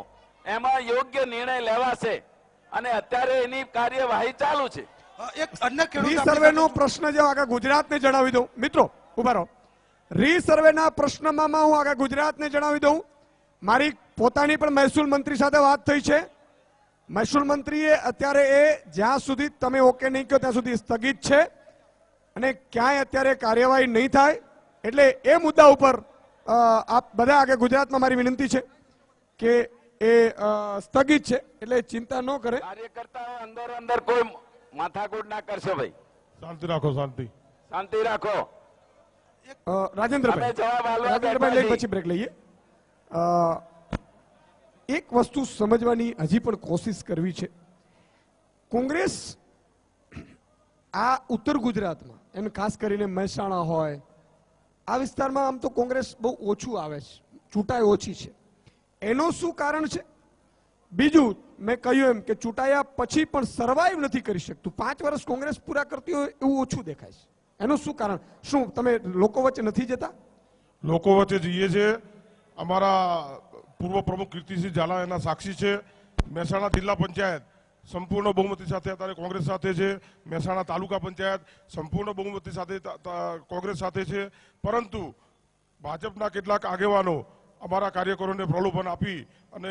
એમાં યોગ્ય નિર્ણય લેવાશે અને અત્યારે એની કાર્યવાહી ચાલુ છે. એક અન્ય રીસર્વેનો પ્રશ્ન જે આગળ ગુજરાતને જણાવી દઉં. મિત્રો ઉભા રહો. રીસર્વેના પ્રશ્નમાં હું આગળ ગુજરાતને જણાવી દઉં. મારી પોતાની પણ મહેસૂલ મંત્રી સાથે વાત થઈ છે. મહેસૂલ મંત્રીએ અત્યારે એ જ્યાં સુધી તમે ઓકે નહીં કહો ત્યાં સુધી સ્થગિત છે અને ક્યાંય અત્યારે કાર્યવાહી નહીં થાય. એટલે એ મુદ્દા ઉપર આપ બધા આગળ ગુજરાતમાં મારી વિનંતી છે કે એ સ્થગિત છે, એટલે ચિંતા ન કરે. કાર્યકર્તાઓ અંદર કોઈ માથાકૂટ ના કરશો ભાઈ. શાંતિ રાખો, શાંતિ રાખો. રાજેન્દ્રભાઈ લઈ પછી બ્રેક લઈએ. એક વસ્તુ સમજવાની હજી પણ કોશિશ કરવી છે. કોંગ્રેસ આ ઉત્તર ગુજરાતમાં એમ ખાસ કરીને મહેસાણા હોય આ વિસ્તારમાં આમ તો કોંગ્રેસ બહુ ઓછું આવે છે, ચૂંટાઈ ઓછી છે. એનું શું કારણ છે? બીજું મેં કહ્યું એમ કે ચૂંટાયા પછી પણ સર્વાઈવ નથી કરી શકતું. 5 વર્ષ કોંગ્રેસ પૂરા કરતી હોય એવું ઓછું દેખાય છે. એનું શું કારણ? શું તમે લોકો વચ્ચે નથી જતા? લોકો વચ્ચે જઈએ છે. અમારા પૂર્વ પ્રમુખ કીર્તિસિંહ ઝાલા એના સાક્ષી છે. મહેસાણા જિલ્લા પંચાયત સંપૂર્ણ બહુમતી સાથે અત્યારે કોંગ્રેસ સાથે છે. મહેસાણા તાલુકા પંચાયત સંપૂર્ણ બહુમતી સાથે કોંગ્રેસ સાથે છે. પરંતુ ભાજપના કેટલાક આગેવાનો અમારા કાર્યકરોને પ્રલોભન આપી અને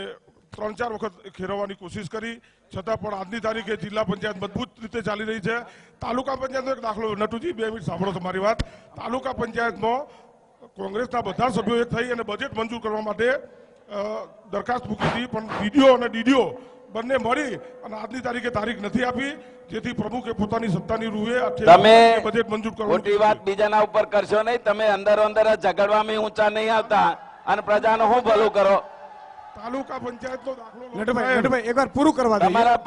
3-4 વખત ખેરવવાની કોશિશ કરી, છતાં પણ આજની તારીખે જિલ્લા પંચાયત મજબૂત રીતે ચાલી રહી છે. તાલુકા પંચાયતનો એક દાખલો, નટુજી 2 મિનિટ સાંભળો તમારી વાત. તાલુકા પંચાયતમાં કોંગ્રેસના બધા સભ્યો એક થઈ અને બજેટ મંજૂર કરવા માટે દરખાસ્ત મૂકી હતી, પણ ડીડીઓ અને ડીડીઓ બંને મળી અને આજની તારીખ નથી આપી, જેથી પ્રમુખે પોતાની સત્તાની રૂએ તમે બજેટ મંજૂર કરવું. ખોટી વાત બીજાના ઉપર કરશો નહીં. તમે અંદર અંદર ઝઘડવામાં ઊંચા નહીં આવતા અને પ્રજાનું હું ભલું કરો. તાલુકા પંચાયતનો દાખલો નટુભાઈ એકવાર પૂરું કરવા દો. તમારા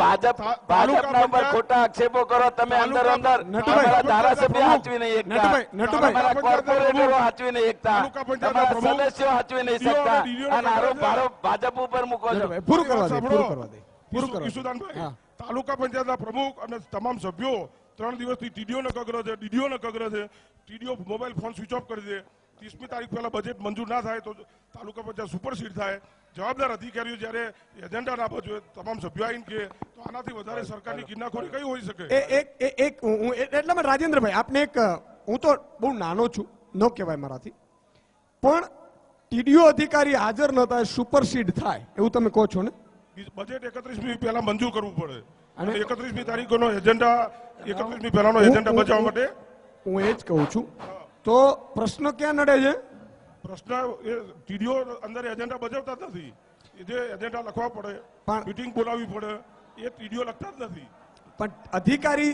ભાજપના ઉપર ખોટા આક્ષેપો કરો. તમે અંદર અંદર તમારા ધારાસભ્ય હાચવી નહીં એકતા, તમારા કોર્પોરેટરો હાચવી નહીં એકતા, તમારા સદસ્યો હાચવી નહીં શકતા અને આરોપ ભાજપ ઉપર મૂકો છો. પૂરું કરવા દે. ઈસુદાનભાઈ, તાલુકા પંચાયતના પ્રમુખ અને તમામ સભ્યો 3 દિવસથી ટીડીઓને કગરો છે, TDO mobile phone switch off કરી દે. 30મી તારીખ પહેલા બજેટ મંજૂર ના થાય તો તાલુકા પંચાયત સુપરસીડ થાય. જવાબદાર અધિકારીઓ જ્યારે એજન્ડા ના આપો જોઈએ, તમામ સભ્યો આવીને કે તો આનાથી વધારે સરકારની કિન્નાખોરી કઈ હોઈ શકે? એટલે મેં રાજેન્દ્રભાઈ આપને એક, હું તો બહુ નાનો છું, ન કહેવાય મારાથી, પણ ટીડીઓ અધિકારી હાજર ન થાય, સુપરસીડ થાય એવું તમે કહો છો ને? બજેટ 31મી પહેલા મંજૂર કરવું પડે અને 31મી તારીખનો એજન્ડા 31મી પહેલાનો એજન્ડા બચાવવા માટે હું એ જ કહું છું. તો પ્રશ્ન ક્યાં નડે છે? પ્રશ્ન ટીડીઓ અંદર એજન્ડા બજાવતા જ નથી. જે એજન્ડા લખવા પડે, મીટિંગ બોલાવવી પડે, એ ટીડીઓ લખતા જ નથી. પણ અધિકારી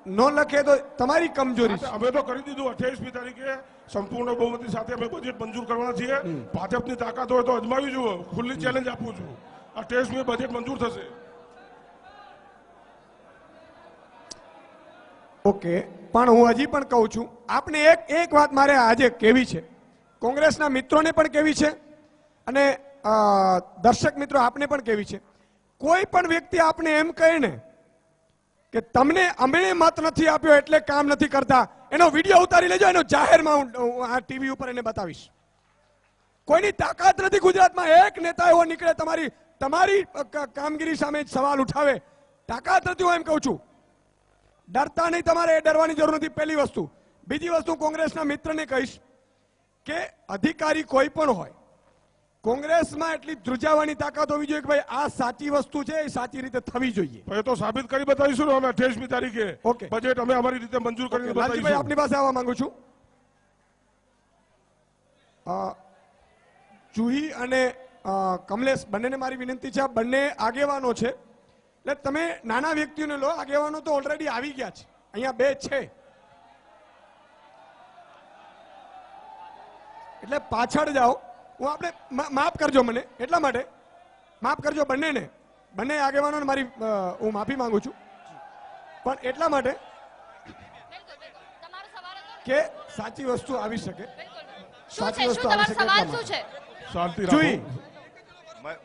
ન લખે તો તમારી કમજોરી છે. અમે તો કરી દીધું. 28મી તારીખે સંપૂર્ણ બહુમતી સાથે અમે બજેટ મંજૂર કરવાના છીએ. ભાજપની તાકાત હોય તો અજમાવી જુઓ. ખુલ્લી ચેલેન્જ આપું છું. 28મી બજેટ મંજૂર થશે. ઓકે, પણ હું હજી પણ કહું છું, આપને એક વાત મારે આજે કહેવી છે, કોંગ્રેસના મિત્રોને પણ કહેવી છે અને દર્શક મિત્રો આપને પણ કહેવી છે. કોઈ પણ વ્યક્તિ આપને એમ કહે ને કે તમને અમે મત નથી આપ્યો એટલે કામ નથી કરતા, એનો વિડીયો ઉતારી લેજો, એનો જાહેરમાં હું આ ટીવી ઉપર એને બતાવીશ. કોઈની તાકાત નથી ગુજરાતમાં. એક નેતા એવો નીકળે તમારી કામગીરી સામે સવાલ ઉઠાવે, તાકાત નથી. હું એમ કહું છું, ડરતા નહીં, તમારે ડરવાની જરૂર નથી. પહેલી વસ્તુ. બીજી વસ્તુ, કોંગ્રેસના મિત્રને કહીશ કે અધિકારી કોઈ પણ હોય, કોંગ્રેસમાં એટલી ધ્રુજાવાની તાકાત હોવી જોઈએ કે ભાઈ આ સાચી વસ્તુ છે, એ સાચી રીતે થવી જોઈએ. એ તો સાબિત કરી બતાવીશું ને અમે 28મી તારીખે. ઓકે, બજેટ અમે અમારી રીતે મંજૂર કરીને બતાવીશું. ભાઈ આપની પાસે આવવા માંગુ છું. જુહી અને કમલેશ બંનેને મારી વિનંતી છે, આ બંને આગેવાનો છે, એટલે તમે નાના વ્યક્તિઓને લો. આગેવાનો તો ઓલરેડી આવી ગયા છે, અહીંયા 2 છે, એટલે પાછળ જાઓ. હું આપણે માફ કરજો મને, એટલા માટે માફ કરજો બંને આગેવાનોને મારી હું માફી માંગુ છું, પણ એટલા માટે કે સાચી વસ્તુ આવી શકે. સાચી વસ્તુ આવી શકે. શાંતિ જોઈ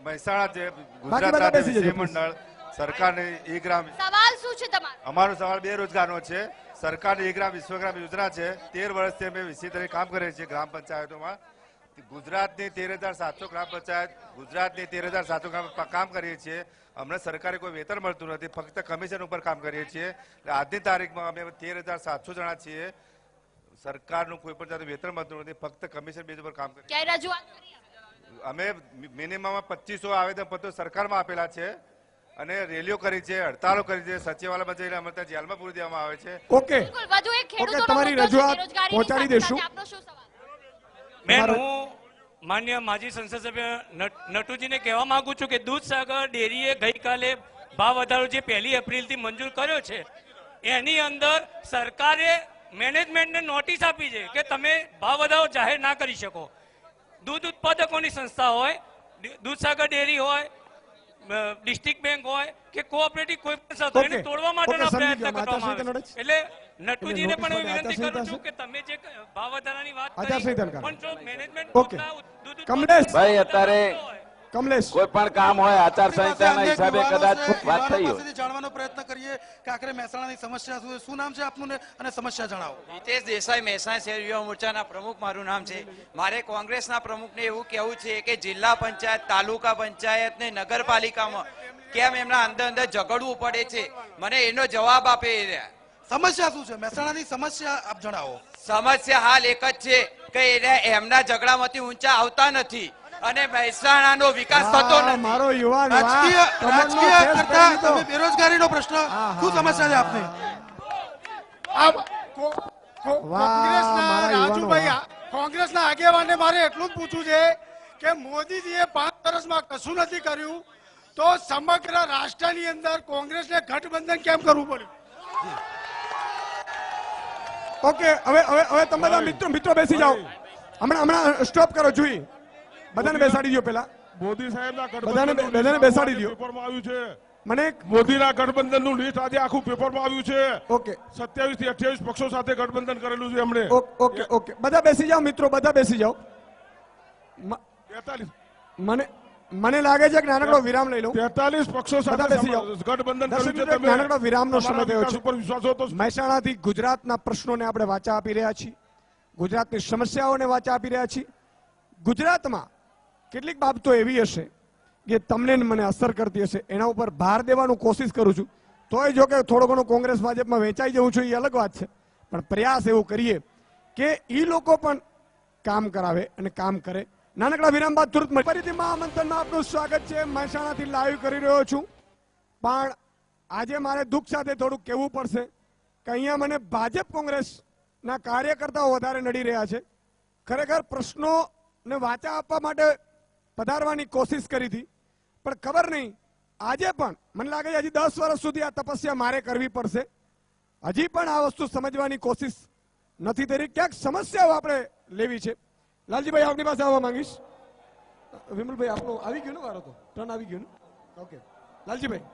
મહેસાણા જે ગુજરાત રાજ્ય વિષય મંડળ સરકારની ઈ ગ્રામ સવાલ શું છે તમારો? અમારો સવાલ બેરોજગારનો છે. સરકારની ઈ ગ્રામ વિશ્વગ્રામ યોજના છે. 13 વર્ષથી અમે વિષય તરીકે કામ કરીએ છીએ ગ્રામ પંચાયતોમાં. ગુજરાતની 13,700 ગ્રામ પંચાયત, ગુજરાતની 13,700 ગ્રામ કામ કરીએ છીએ. અમને સરકારે કોઈ વેતન મળતું નથી, ફક્ત કમિશન ઉપર કામ કરીએ છીએ. આજની તારીખમાં અમે 13,700 જણા છીએ. સરકારનું કોઈ પણ જાતનું વેતન મળતું નથી, ફક્ત કમિશન બેઝ ઉપર કામ કરીએ. ક્યાંય રજૂઆત અમે મિનિમમ 2500 આવેદનપત્રો સરકારમાં આપેલા છે અને રેલીઓ કરી છે, હડતાળો કરી છે, સચિવાલયમાં જઈને અમે ત્યાં જેલમાં પૂરી દેવામાં આવે છે. ઓકે, તમારી રજૂઆત પહોંચાડી દેશું. બેન, હું માન્ય માજી સંસદ સભ્ય નટુજીને કહેવા માંગુ છું કે દૂધસાગર ડેરીએ ગઈકાલે ભાવ વધારો જે 1 એપ્રિલથી મંજૂર કર્યો છે, એની અંદર સરકારે મેનેજમેન્ટને નોટિસ આપી છે કે તમે ભાવ વધારો જાહેર ના કરી શકો. દૂધ ઉત્પાદકોની સંસ્થા હોય, દૂધસાગર ડેરી હોય, ડિસ્ટ્રિક્ટ બેંક હોય કે કોઓપરેટિવ કોઈ પણ સંસ્થા, એને તોડવા માટેના પ્રયત્ન કરવામાં આવે છે. એટલે નટુજીને પણ એવી વિનંતી કરું છું કે તમે જે ભાવ વધારાની વાત કરી, પણ જો મેનેજમેન્ટ ભાઈ અત્યારે કમલેશ કોઈ પણ કામ હોય આચારસંહિતાના હિસાબે કદાચ વાત થઈ હોય. જાણવાનો પ્રયત્ન કરીએ કે આખરે મહેસાણાની સમસ્યા શું છે. શું નામ છે આપનું અને સમસ્યા જણાવો. હિતેશ દેસાઈ, મહેસાણા શહેર યુવા મોરચાના પ્રમુખ મારું નામ છે. મારે કોંગ્રેસના પ્રમુખને એવું કહેવું છે કે જિલ્લા પંચાયત, તાલુકા પંચાયત ને નગરપાલિકામાં કેમ એમના અંદર ઝઘડવું પડે છે, મને એનો જવાબ આપે. સમસ્યા શું છે મહેસાણાની સમસ્યા આપ જણાવો. સમસ્યા હાલ એક જ છે કે એમના ઝઘડામાંથી ઊંચા આવતા નથી અને મહેસાણાનો વિકાસ થતો નથી. મારો યુવાન રાજકીય કરતા તમે બેરોજગારીનો પ્રશ્ન શું સમસ્યા છે આપને? કોંગ્રેસના રાજુભાઈ, કોંગ્રેસના આગેવાનને મારે એટલું જ પૂછવું છે કે મોદીજીએ 5 વર્ષમાં કશું નથી કર્યું તો સમગ્ર રાષ્ટ્રની અંદર કોંગ્રેસને ગઠબંધન કેમ કરવું પડ્યું? ઓકે, હવે તમે બધા મિત્રો બેસી જાઓ. હમણાં સ્ટોપ કરો. જોઈ બધાને બેસાડી દો. પેલા મોદી સાહેબના બધાને બેસાડી દો. પેપરમાં આવ્યું છે મને મોદીના ગઠબંધનનું લિસ્ટ આજે આખું પેપરમાં આવ્યું છે. ઓકે, 27 થી 28 પક્ષો સાથે ગઠબંધન કરેલું છે એમણે. ઓકે, બધા બેસી જાઓ મિત્રો, બધા બેસી જાઓ. મને લાગે છે કે નાનકડો વિરામ લઈ લઉં. 43 પક્ષો સાથે ગઠબંધન કર્યું છે. તમે નાનકડો વિરામનો સમય થયો છે. ઉપર વિશ્વાસ હતો. મહેસાણાથી ગુજરાતના પ્રશ્નોને આપણે વાચા આપી રહ્યા છીએ, ગુજરાતની સમસ્યાઓને વાચા આપી રહ્યા છીએ. ગુજરાતમાં કેટલીક બાબતો એવી હશે કે તમને મને અસર કરતી હશે, એના ઉપર ભાર દેવાનું કોશિશ કરું છું. તોય જો કે થોડો ઘણો કોંગ્રેસ ભાજપમાં વેચાઈ જવું છું એ અલગ વાત છે, પણ પ્રયાસ એવું કરીએ કે એ લોકો પણ કામ કરાવે અને કામ કરે. નાનકડા વિરામ બાદ તુરંત ફરીથી મહામંથનમાં આપનું સ્વાગત છે. મહેસાણાથી લાઈવ કરી રહ્યો છું, પણ આજે મારે દુઃખ સાથે થોડુંક કહેવું પડશે કે અહીંયા મને ભાજપ કોંગ્રેસના કાર્યકર્તાઓ વધારે નડી રહ્યા છે. ખરેખર પ્રશ્નોને વાચા આપવા માટે પધારવાની કોશિશ કરી હતી, પણ ખબર નહીં આજે પણ મને લાગે છે હજી 10 વર્ષ સુધી આ તપસ્યા મારે કરવી પડશે. હજી પણ આ વસ્તુ સમજવાની કોશિશ નથી થઈ રહી. ક્યાંક સમસ્યાઓ આપણે લેવી છે. લાલજીભાઈ આપની પાસે આવવા માંગીશ. વિમલભાઈ આપણો આવી ગયો ને વારો, તો ટર્ન આવી ગયો ને. ઓકે લાલજીભાઈ,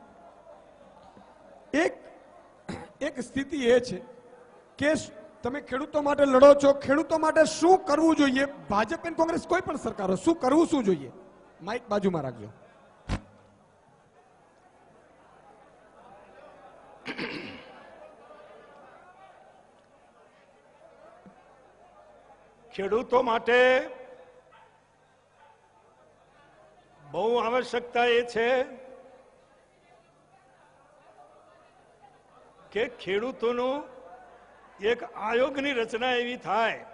એક સ્થિતિ એ છે કે તમે ખેડૂતો માટે લડો છો. ખેડૂતો માટે શું કરવું જોઈએ? ભાજપ અને કોંગ્રેસ કોઈ પણ સરકારો શું કરવું શું જોઈએ? માઇક બાજુમાં રાખજો. ખેડૂતો માટે બહુ આવશ્યકતા એ છે કે ખેડૂતોનું એક આયોગની રચના એવી થાય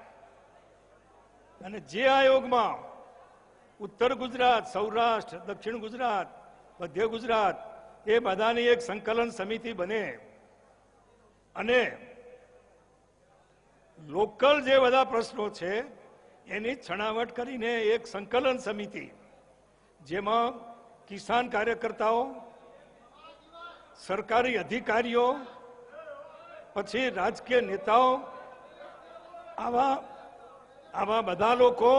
અને જે આયોગમાં ઉત્તર ગુજરાત, સૌરાષ્ટ્ર, દક્ષિણ ગુજરાત, મધ્ય ગુજરાત એ બધાની એક સંકલન સમિતિ બને અને લોકલ જે બધા પ્રશ્નો છે એની છણાવટ કરીને એક સંકલન સમિતિ, જેમાં કિસાન કાર્યકર્તાઓ, સરકારી અધિકારીઓ, પછી રાજકીય નેતાઓ, આવા બધા લોકો,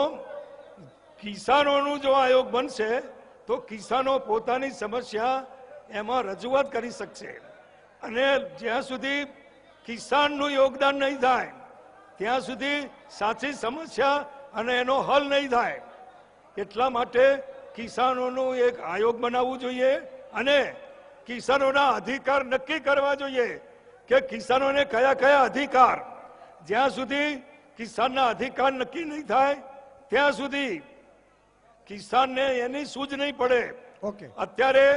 કિસાનોનું જો આયોગ બનશે તો કિસાનો પોતાની સમસ્યા એમાં રજૂઆત કરી શકશે. અને જ્યાં સુધી કિસાનનું યોગદાન નહીં થાય ત્યાં સુધી સાચી સમસ્યા અને એનો હલ નહીં થાય. એટલા માટે કિસાનોનું એક આયોગ બનાવવું જોઈએ અને કિસાનોના અધિકાર નક્કી કરવા જોઈએ કે કિસાનોને કયા કયા અધિકાર. જ્યાં સુધી કિસાનના અધિકાર નક્કી નહીં થાય ત્યાં સુધી કિસાનને એની સૂઝ નહીં પડે. અત્યારે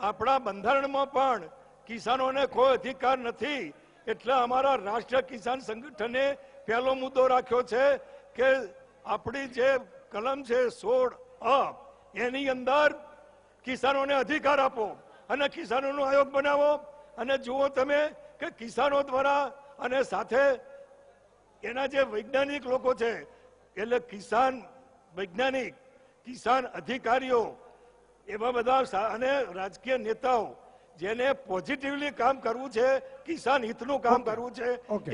આપણા બંધારણમાં પણ કિસાનોને કોઈ અધિકાર નથી. એટલે અમારા રાષ્ટ્રીય કિસાન સંગઠને પહેલો મુદ્દો રાખ્યો છે કે આપણી જે કલમ છે 16A એની અંદર કિસાનોને અધિકાર આપો અને કિસાનોનો આયોગ બનાવો. અને જુઓ તમે કે કિસાનો દ્વારા અને સાથે એના જે વૈજ્ઞાનિક લોકો છે, એટલે કિસાન વૈજ્ઞાનિક, કિસાન અધિકારીઓ, એવા બધા અને રાજકીય નેતાઓ જેને પોઝિટિવલી કામ કરવું છે, કિસાન હિતનું કામ કરવું છે,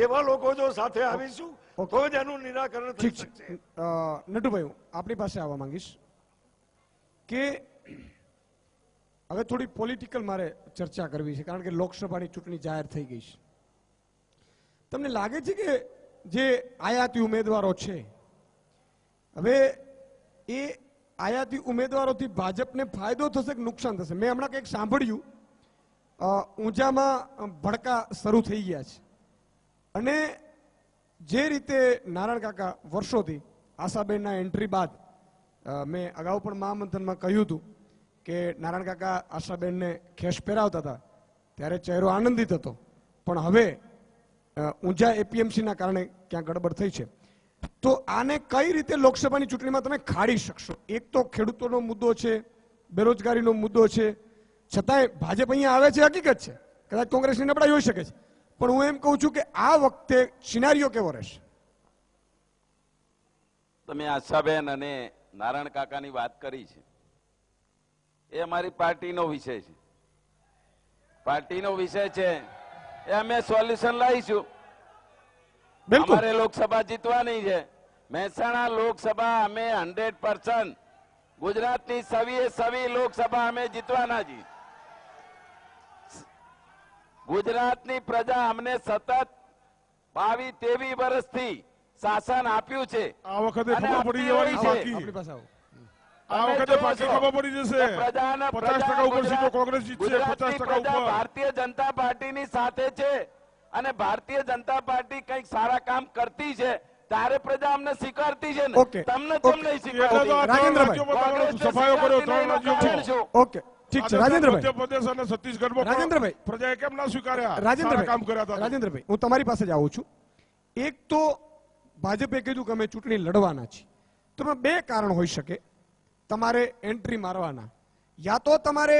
એવા લોકો જો સાથે આવીશું તો જ એનું નિરાકરણ થઈ શકશે. નટુભાઈ, આપણી પાસે આવવા માંગીશ કે હવે થોડી પોલિટિકલ મારે ચર્ચા કરવી છે, કારણ કે લોકસભાની ચૂંટણી જાહેર થઈ ગઈ છે. તમને લાગે છે કે જે આયાતી ઉમેદવારો છે, હવે એ આયાતી ઉમેદવારોથી ભાજપને ફાયદો થશે કે નુકસાન થશે? મેં હમણાં કંઈક સાંભળ્યું, ઊંઝામાં ભડકા શરૂ થઈ ગયા છે અને જે રીતે નારાયણ કાકા વર્ષોથી આશાબેનના એન્ટ્રી બાદ, મેં અગાઉ પણ મહામંથનમાં કહ્યું હતું કે નારાયણ કાકા આશાબેનને ખેસ પહેરાવતા હતા ત્યારે ચહેરો આનંદિત હતો, પણ હવે ઊંઝા એપીએમસીના કારણે ક્યાં ગડબડ થઈ છે. તો આને કઈ રીતે લોકસભાની ચૂંટણીમાં તમે ખાડી શકશો? એક તો ખેડૂતોનો મુદ્દો છે, બેરોજગારીનો મુદ્દો છે, છતાંય ભાજપ અહીંયા આવે છે, હકીકત છે. કદાચ કોંગ્રેસની નબળાઈ હોઈ શકે છે, પણ હું એમ કહું છું કે આ વખતે સિનારીઓ કેવો રહેશે? તમે આશાબેન અને નારાયણ કાકાની વાત કરી છે. એ અમારી પાર્ટીનો વિષય છે. પાર્ટીનો વિષય છે એ અમે સોલ્યુશન લાવીશું. અમારે લોકસભા જીતવાની છે. મહેસાણા લોકસભા અમે 100% ગુજરાતની સવી લોકસભા અમે જીતવાના છીએ. ગુજરાતની પ્રજા અમને સતત 22-23 વર્ષથી શાસન આપ્યું છે. આ વખતે ખબર પડી જવાની બાકી. આ વખતે પાછી ખબર પડી જશે. 50% ઉપર સીટો કોંગ્રેસ જીતશે. 50% ઉપર ભારતીય જનતા પાર્ટીની સાથે છે અને ભારતીય જનતા પાર્ટી કંઈક સારા કામ કરતી છે ત્યારે પ્રજા અમને સ્વીકારતી છે ને. તમને કેમ નહીં સ્વીકારતી? રાજેન્દ્રભાઈ સફાયો કર્યો 3 રાજ્યોમાં. ઓકે ઠીક છે રાજેન્દ્રભાઈ. મધ્યપ્રદેશ અને છત્તીસગઢમાં રાજેન્દ્રભાઈ પ્રજાએ કેમ ના સ્વીકાર્યા? રાજેન્દ્રભાઈ કામ કર્યા હતા. રાજેન્દ્રભાઈ હું તમારી પાસે જ આવું છું. એક તો ભાજપે કીધું કે અમે ચૂંટણી લડવાના છીએ. તો બે કારણ હોઈ શકે તમારે એન્ટ્રી મારવાના. યા તો તમારે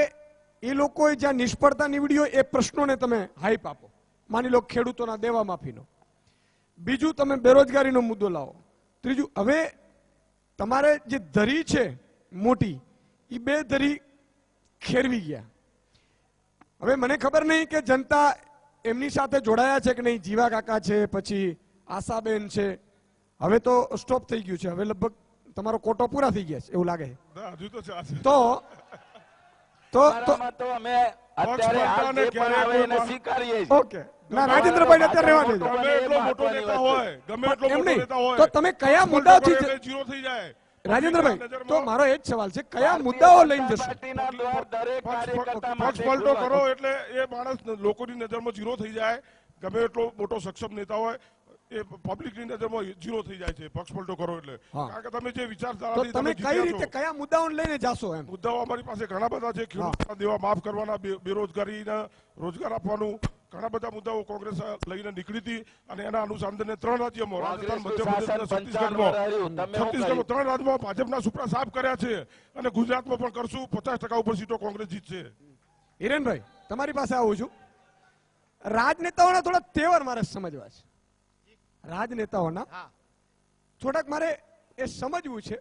એ લોકોએ જ્યાં નિષ્ફળતા નીવડ્યો એ પ્રશ્નોને તમે હાઈપ આપો. માની લો ખેડૂતોના દેવા માફીનો. બીજું તમે બેરોજગારીનો મુદ્દો લાવો. ત્રીજું હવે તમારે જે ધરી છે મોટી એ બે ધરી ખેરવી ગયા. હવે મને ખબર નહીં કે જનતા એમની સાથે જોડાયા છે કે નહીં. જીવા કાકા છે, પછી આશાબેન છે. હવે તો સ્ટોપ થઈ ગયું છે. હવે લગભગ તમારો કોટો પૂરા થઈ ગયા છે એવું લાગે છે. તો અમે અત્યારે હાલ જે પણ આવે એને સ્વીકારીએ છીએ. ઓકે ના રાજેન્દ્રભાઈ અત્યારે રહેવા દેજો. ગમે એટલો મોટો નેતા હોય, ગમે એટલો મોટો નેતા હોય, તો તમે કયા મુદ્દાઓથી જીરો થઈ જાય. રાજેન્દ્રભાઈ તો મારો એ જ સવાલ છે કયા મુદ્દાઓ લઈને જશો? પક્ષ પલટો કરો એટલે એ માણસ લોકોની નજરમાં જીરો થઈ જાય. ગમે એટલો મોટો સક્ષમ નેતા હોય એ પબ્લિકની નજરમાં જીરો થઈ જાય છે. પક્ષ પલટો કરો એટલે કારણ કે તમે જે વિચારધારાથી તમે કઈ રીતે કયા મુદ્દાઓને લઈને જાશો? એમ મુદ્દાઓ અમારી પાસે ઘણા બધા છે. ખેડૂતોના દેવા માફ કરવાના, બેરોજગારીના રોજગાર આપવાનું, ઘણા બધા મુદ્દાઓ કોંગ્રેસ લઈને નીકળી હતી અને એના અનુસંધાને 3 રાજ્યોમાં રાજસ્થાન, મધ્યપ્રદેશ અને છત્તીસગઢમાં 3 રાજ્યોમાં ભાજપના સુપરા સાફ કર્યા છે અને ગુજરાતમાં પણ કરશું. 50% ઉપર સીટો કોંગ્રેસ જીતશે. હિરેનભાઈ તમારી પાસે આવું છું. રાજનેતાઓના થોડા તેવર મારે સમજવા છે. રાજનેતાઓના થોડાક મારે એ સમજવું છે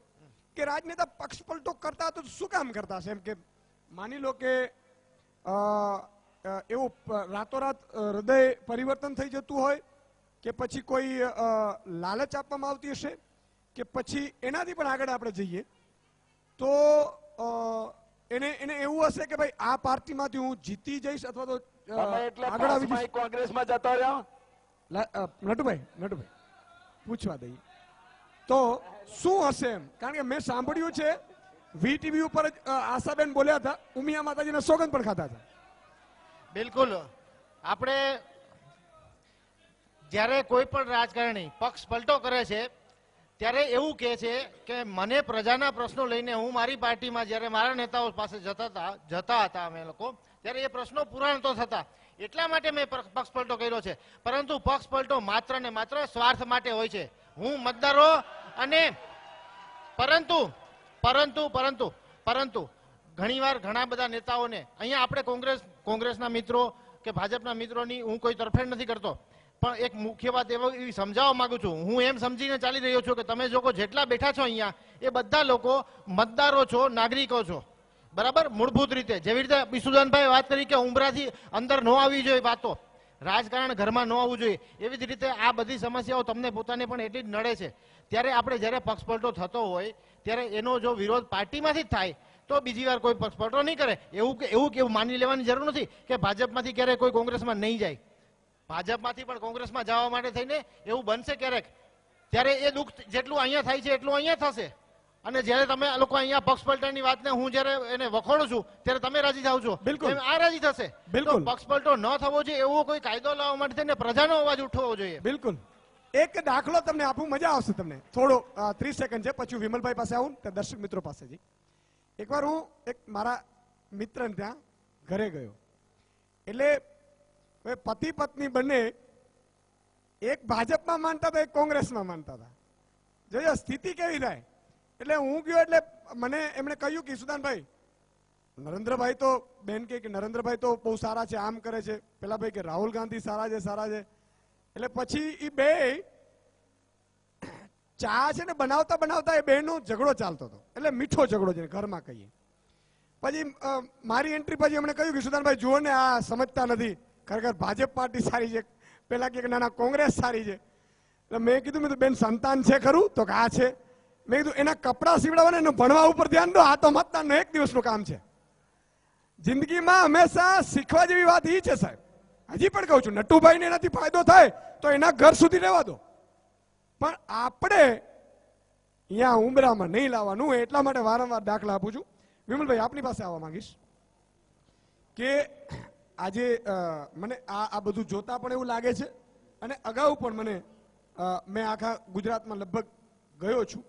કે રાજનેતા પક્ષ પલટો કરતા તો શું કામ કરતા છે? એમ કે માની લો કે એવું રાતોરાત હૃદય પરિવર્તન થઈ જતું હોય કે પછી કોઈ લાલચ આપવામાં આવતી હશે કે પછી એનાથી પણ આગળ આપણે જઈએ તો એને એવું હશે કે ભાઈ આ પાર્ટીમાંથી હું જીતી જઈશ અથવા તો આગળ આવી જઈશ. કોંગ્રેસમાં જતો રહ્યો નટુભાઈ પૂછવા દઈએ તો શું હશે એમ? કારણ કે મેં સાંભળ્યું છે વીટીવી ઉપર જ આશાબેન બોલ્યા હતા, ઉમિયા માતાજીના સોગંદ પણ ખાતા હતા. બિલકુલ. આપણે જ્યારે કોઈ પણ રાજકારણી પક્ષ પલટો કરે છે ત્યારે એવું કહે છે કે મને પ્રજાના પ્રશ્નો લઈને હું મારી પાર્ટીમાં જ્યારે મારા નેતાઓ પાસે જતા હતા અમે લોકો, ત્યારે એ પ્રશ્નો પૂરા નતો થતા. એટલા માટે મેં પક્ષ પલટો કર્યો છે. પરંતુ પક્ષ પલટો માત્ર ને માત્ર સ્વાર્થ માટે હોય છે. હું મતદારો અને પરંતુ ઘણીવાર ઘણા બધા નેતાઓને અહીંયા આપણે કોંગ્રેસના મિત્રો કે ભાજપના મિત્રોની હું કોઈ તરફેણ નથી કરતો, પણ એક મુખ્ય વાત એવી સમજાવવા માંગુ છું. હું એમ સમજીને ચાલી રહ્યો છું કે તમે લોકો જેટલા બેઠા છો અહીંયા એ બધા લોકો મતદારો છો, નાગરિકો છો. બરાબર? મૂળભૂત રીતે જેવી રીતે બિસુદાનભાઈ વાત કરી કે ઉંબરાથી અંદર ન આવવી જોઈએ વાતો, રાજકારણ ઘરમાં ન આવવું જોઈએ, એવી જ રીતે આ બધી સમસ્યાઓ તમને પોતાને પણ એટલી જ નડે છે. ત્યારે આપણે જ્યારે પક્ષ પલટો થતો હોય ત્યારે એનો જો વિરોધ પાર્ટીમાંથી જ થાય તો બીજી વાર કોઈ પક્ષ પલટો નહીં કરે. એવું માની લેવાની જરૂર નથી કે ભાજપમાંથી ક્યારેય કોઈ કોંગ્રેસમાં નહીં જાય. ભાજપમાંથી પણ કોંગ્રેસમાં જવા માટે થઈને એવું બનશે ક્યારેક, ત્યારે એ દુઃખ જેટલું અહીંયા થાય છે એટલું અહીંયા થશે. અને જ્યારે તમે લોકો અહીંયા પક્ષ પલટાની વાતને હું જ્યારે એને વખોડું છું ત્યારે તમે રાજી થાવ છો, બિલકુલ આ રાજી થશે. બિલકુલ પક્ષ પલટો ન થવો જોઈએ એવો કોઈ કાયદો લાવવા માટે થઈને પ્રજાનો અવાજ ઉઠવો જોઈએ. બિલકુલ. એક દાખલો તમને આપું, મજા આવશે તમને. થોડો 30 સેકન્ડ છે, પછી વિમલભાઈ પાસે આવું તે દર્શક મિત્રો પાસેથી. એકવાર હું એક મારા મિત્રને ત્યાં ઘરે ગયો. એટલે પતિ પત્ની બંને એક ભાજપમાં માનતા હતા, એક કોંગ્રેસમાં માનતા હતા. જોયો સ્થિતિ કેવી થાય. એટલે હું ગયો એટલે મને એમણે કહ્યું કે સુદાનભાઈ નરેન્દ્રભાઈ તો બેન કે નરેન્દ્રભાઈ તો બહુ સારા છે, આમ કરે છે. પેલા ભાઈ કે રાહુલ ગાંધી સારા છે. એટલે પછી એ બે ચા છે ને બનાવતા એ બેનો ઝઘડો ચાલતો હતો. એટલે મીઠો ઝઘડો છે ઘરમાં કહીએ. પછી મારી એન્ટ્રી પછી એમણે કહ્યું કે સુદાનભાઈ જુઓ ને આ સમજતા નથી, ખરેખર ભાજપ પાર્ટી સારી છે. પેલા કે ના કોંગ્રેસ સારી છે. એટલે મેં કીધું બેન સંતાન છે ખરું? તો કે આ છે. મેં કીધું એના કપડા સીવડાવવાને એનું ભણવા ઉપર ધ્યાન દો, આ તો મતદાનનું એક દિવસનું કામ છે. જિંદગીમાં હંમેશા શીખવા જેવી વાત એ છે સાહેબ. હજી પણ કહું છું, નટુભાઈને એનાથી ફાયદો થાય તો એના ઘર સુધી રહેવા દો, પણ આપણે અહીંયા ઉમરામાં નહીં લાવવાનું. એટલા માટે વારંવાર દાખલા આપું છું. વિમલભાઈ આપની પાસે આવવા માંગીશ કે આજે મને આ બધું જોતા પણ એવું લાગે છે, અને અગાઉ પણ મેં આખા ગુજરાતમાં લગભગ ગયો છું.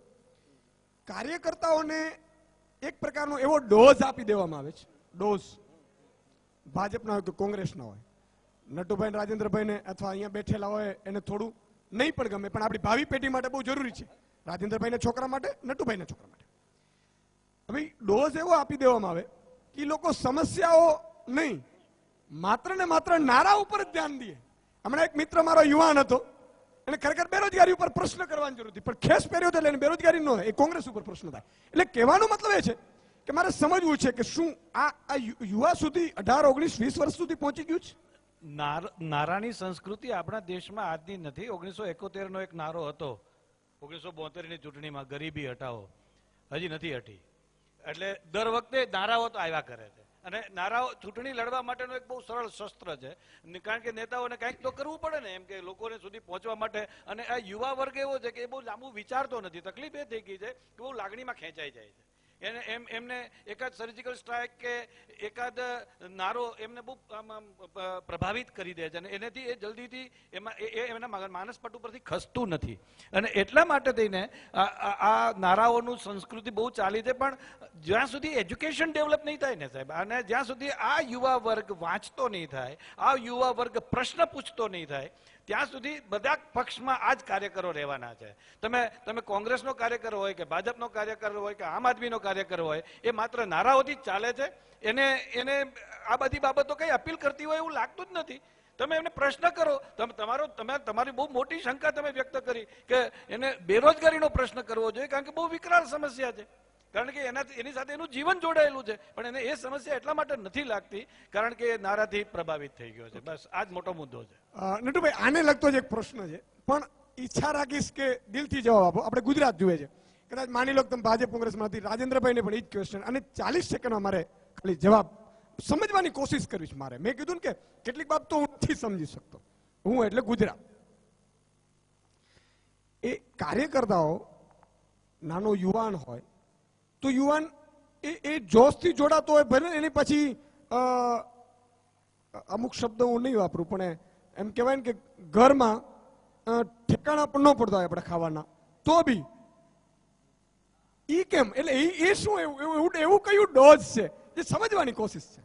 કાર્યકર્તાઓને એક પ્રકારનો એવો ડોઝ આપી દેવામાં આવે છે, ડોઝ ભાજપના હોય કે કોંગ્રેસના હોય. નટુભાઈ રાજેન્દ્રભાઈને અથવા અહીંયા બેઠેલા હોય એને થોડું નહીં પણ ગમે, પણ આપણી ભાવિ પેઢી માટે બહુ જરૂરી છે. રાજેન્દ્રભાઈના છોકરા માટે, નટુભાઈના છોકરા માટે. હવે ડોઝ એવો આપી દેવામાં આવે કે લોકો સમસ્યાઓ નહીં, માત્ર ને માત્ર નારા ઉપર જ ધ્યાન દે. હમણાં એક મિત્ર મારો યુવાન હતો, એને ખરેખર બેરોજગારી ઉપર પ્રશ્ન કરવાની જરૂર હતી, પણ ખેસ પહેર્યો એટલે એને બેરોજગારી ન હોય, એ કોંગ્રેસ ઉપર પ્રશ્ન થાય. એટલે કહેવાનો મતલબ એ છે કે મારે સમજવું છે કે શું આ યુવા સુધી 18, 19, 20 વર્ષ સુધી પહોંચી ગયું છે. નારાની સંસ્કૃતિ આપણા દેશમાં આજની નથી. 1971 નો એક નારો હતો, 1972 ની ચૂંટણીમાં, ગરીબી હટાવો, હજી નથી હટી. એટલે દર વખતે નારાઓ તો આવ્યા કરે છે, અને નારાઓ ચૂંટણી લડવા માટેનો એક બહુ સરળ શસ્ત્ર છે, કારણ કે નેતાઓને કંઈક તો કરવું પડે ને, એમ કે લોકોને સુધી પહોંચવા માટે. અને આ યુવા વર્ગ એવો છે કે એ બહુ લાંબુ વિચારતો નથી. તકલીફ એ થઈ ગઈ છે કે બહુ લાગણીમાં ખેંચાઈ જાય છે. એમને એકાદ સર્જિકલ સ્ટ્રાઇક કે એકાદ નારો એમને બહુ પ્રભાવિત કરી દે છે, અને એનાથી એ જલ્દીથી એમના માનસપટ ઉપરથી ખસતું નથી. અને એટલા માટે થઈને આ નારાઓનું સંસ્કૃતિ બહુ ચાલી છે. પણ જ્યાં સુધી એજ્યુકેશન ડેવલપ નહીં થાય ને સાહેબ, અને જ્યાં સુધી આ યુવા વર્ગ વાંચતો નહીં થાય, આ યુવા વર્ગ પ્રશ્ન પૂછતો નહીં થાય, ત્યાં સુધી બધા પક્ષમાં આ જ કાર્યકરો રહેવાના છે. તમે કોંગ્રેસનો કાર્યકર હોય કે ભાજપનો કાર્યકર હોય કે આમ આદમીનો કાર્યકર હોય, એ માત્ર નારાઓથી જ ચાલે છે. એને આ બધી બાબતો કઈ અપીલ કરતી હોય એવું લાગતું જ નથી. તમે એમને પ્રશ્ન કરો. તમારી બહુ મોટી શંકા તમે વ્યક્ત કરી કે એને બેરોજગારીનો પ્રશ્ન કરવો જોઈએ, કારણ કે બહુ વિકરાળ સમસ્યા છે, કારણ કે એની સાથે એનું જીવન જોડાયેલું છે. પણ એને એ સમસ્યા એટલા માટે નથી લાગતી કારણ કે એ નારાથી પ્રભાવિત થઈ ગયો છે. બસ આ જ મોટો મુદ્દો છે. નટુભાઈ, આને લગતો જ એક પ્રશ્ન છે, પણ ઈચ્છા રાખીશ કે દિલથી જવાબ આપો. આપણે ગુજરાત જુએ છે, કદાચ માની લો તમે ભાજપ કોંગ્રેસમાં હતી, રાજેન્દ્રભાઈને પણ એ જ ક્વેશ્ચન, અને 40 સેકન્ડમાં મારે ખાલી જવાબ સમજવાની કોશિશ કરીશ. મારે મેં કીધું ને કે કેટલીક બાબતો હું નથી સમજી શકતો, હું એટલે ગુજરાત. એ કાર્યકર્તાઓ નાનો યુવાન હોય તો યુવાન એ જોશથી જોડાતો હોય, ભલે એની પછી અમુક શબ્દો હું નહીં વાપરું, પણ એમ કહેવાય ને કે ઘરમાં ઠેકાણા પણ ન પડતા હોય આપણે ખાવાના, તો બી ઈ કેમ, એટલે એ શું એવું કયું ડોઝ છે જે સમજવાની કોશિશ છે.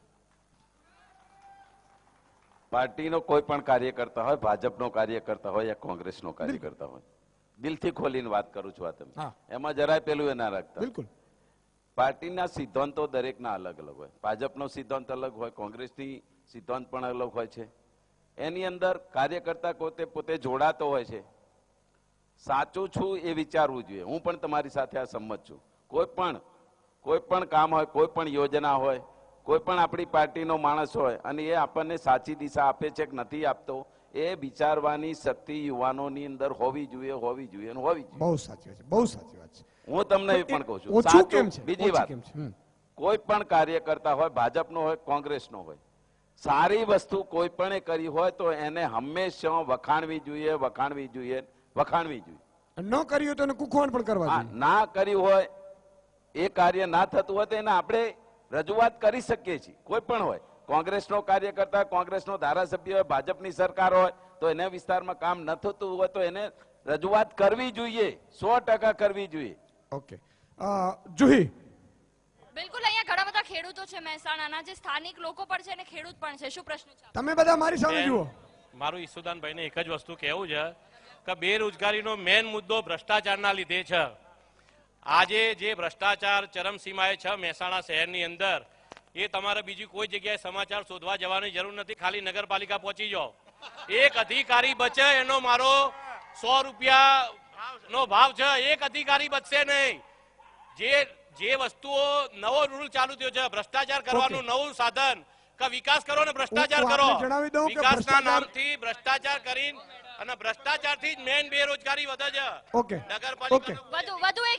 પાર્ટીનો કોઈ પણ કાર્યકર્તા હોય, ભાજપનો કાર્યકર્તા હોય યા કોંગ્રેસનો કાર્યકર્તા હોય, દિલથી ખોલીને વાત કરું છું. આ તમે એમાં જરાય પેલું એ ના રાખતા. બિલકુલ. પાર્ટીના સિદ્ધાંતો દરેકના અલગ અલગ હોય. ભાજપનો સિદ્ધાંત અલગ હોય, કોંગ્રેસની સિદ્ધાંત પણ અલગ હોય છે. એની અંદર કાર્યકર્તા પોતે જોડાતો હોય છે. સાચું છું એ વિચારવું જોઈએ. હું પણ તમારી સાથે આ સંમત છું. કોઈ પણ કામ હોય, કોઈ પણ યોજના હોય, કોઈ પણ આપણી પાર્ટીનો માણસ હોય અને એ આપણને સાચી દિશા આપે છે કે નથી આપતો, એ વિચારવાની શક્તિ યુવાનોની અંદર હોવી જોઈએ. બહુ સાચી વાત છે, બહુ સાચી વાત છે. હું તમને એ પણ કહું છું. બીજી વાત, કોઈ પણ કાર્યકર્તા હોય, ભાજપનો હોય, કોંગ્રેસનો હોય, સારી વસ્તુ કોઈ પણ કરી હોય તો એને હંમેશા વખાણવી જોઈએ. ન કર્યું હોય તો એને કુખવાણ પણ કરવા જોઈએ. ના કર્યું હોય, એ કાર્ય ના થતું હોય તો એને આપણે રજૂઆત કરી શકીએ છીએ. કોઈ પણ હોય, કોંગ્રેસનો કાર્યકર્તા, કોંગ્રેસનો ધારાસભ્ય હોય, ભાજપની સરકાર હોય, તો એના વિસ્તારમાં કામ ન થતું હોય તો એને રજૂઆત કરવી જોઈએ, 100% કરવી જોઈએ. ઓકે, જુહી. બિલકુલ, અહીંયા ઘણા બધા ખેડૂતો છે મહેસાણાના, જે સ્થાનિક લોકો પણ છે અને ખેડૂત પણ છે. શું પ્રશ્ન છે? તમે બધા મારી સામે જુઓ. મારું ઈસુદાનભાઈને એક જ વસ્તુ કહેવું છે કે બેરોજગારીનો મેઇન મુદ્દો ભ્રષ્ટાચારના લીધે છે. આજે જે ભ્રષ્ટાચાર ચરમસીમાએ છે મહેસાણા શહેરની અંદર, એ તમારે બીજી કોઈ જગ્યાએ સમાચાર શોધવા જવાની જરૂર નથી. ખાલી નગરપાલિકા પહોંચી જાઓ, એક અધિકારી બચે એનો મારો 100 રૂપિયા નો ભાવ છે. એક અધિકારી બચશે નહીં. જે જે વસ્તુઓ નવો રૂલ ચાલુ થયો છે, ભ્રષ્ટાચાર કરવાનું નવું સાધન, કે વિકાસ કરો ને ભ્રષ્ટાચાર કરો, વિકાસના નામથી ભ્રષ્ટાચાર કરીને અને ભ્રષ્ટાચારથી જ મેન બેરોજગારી વધે છે. ઓકે,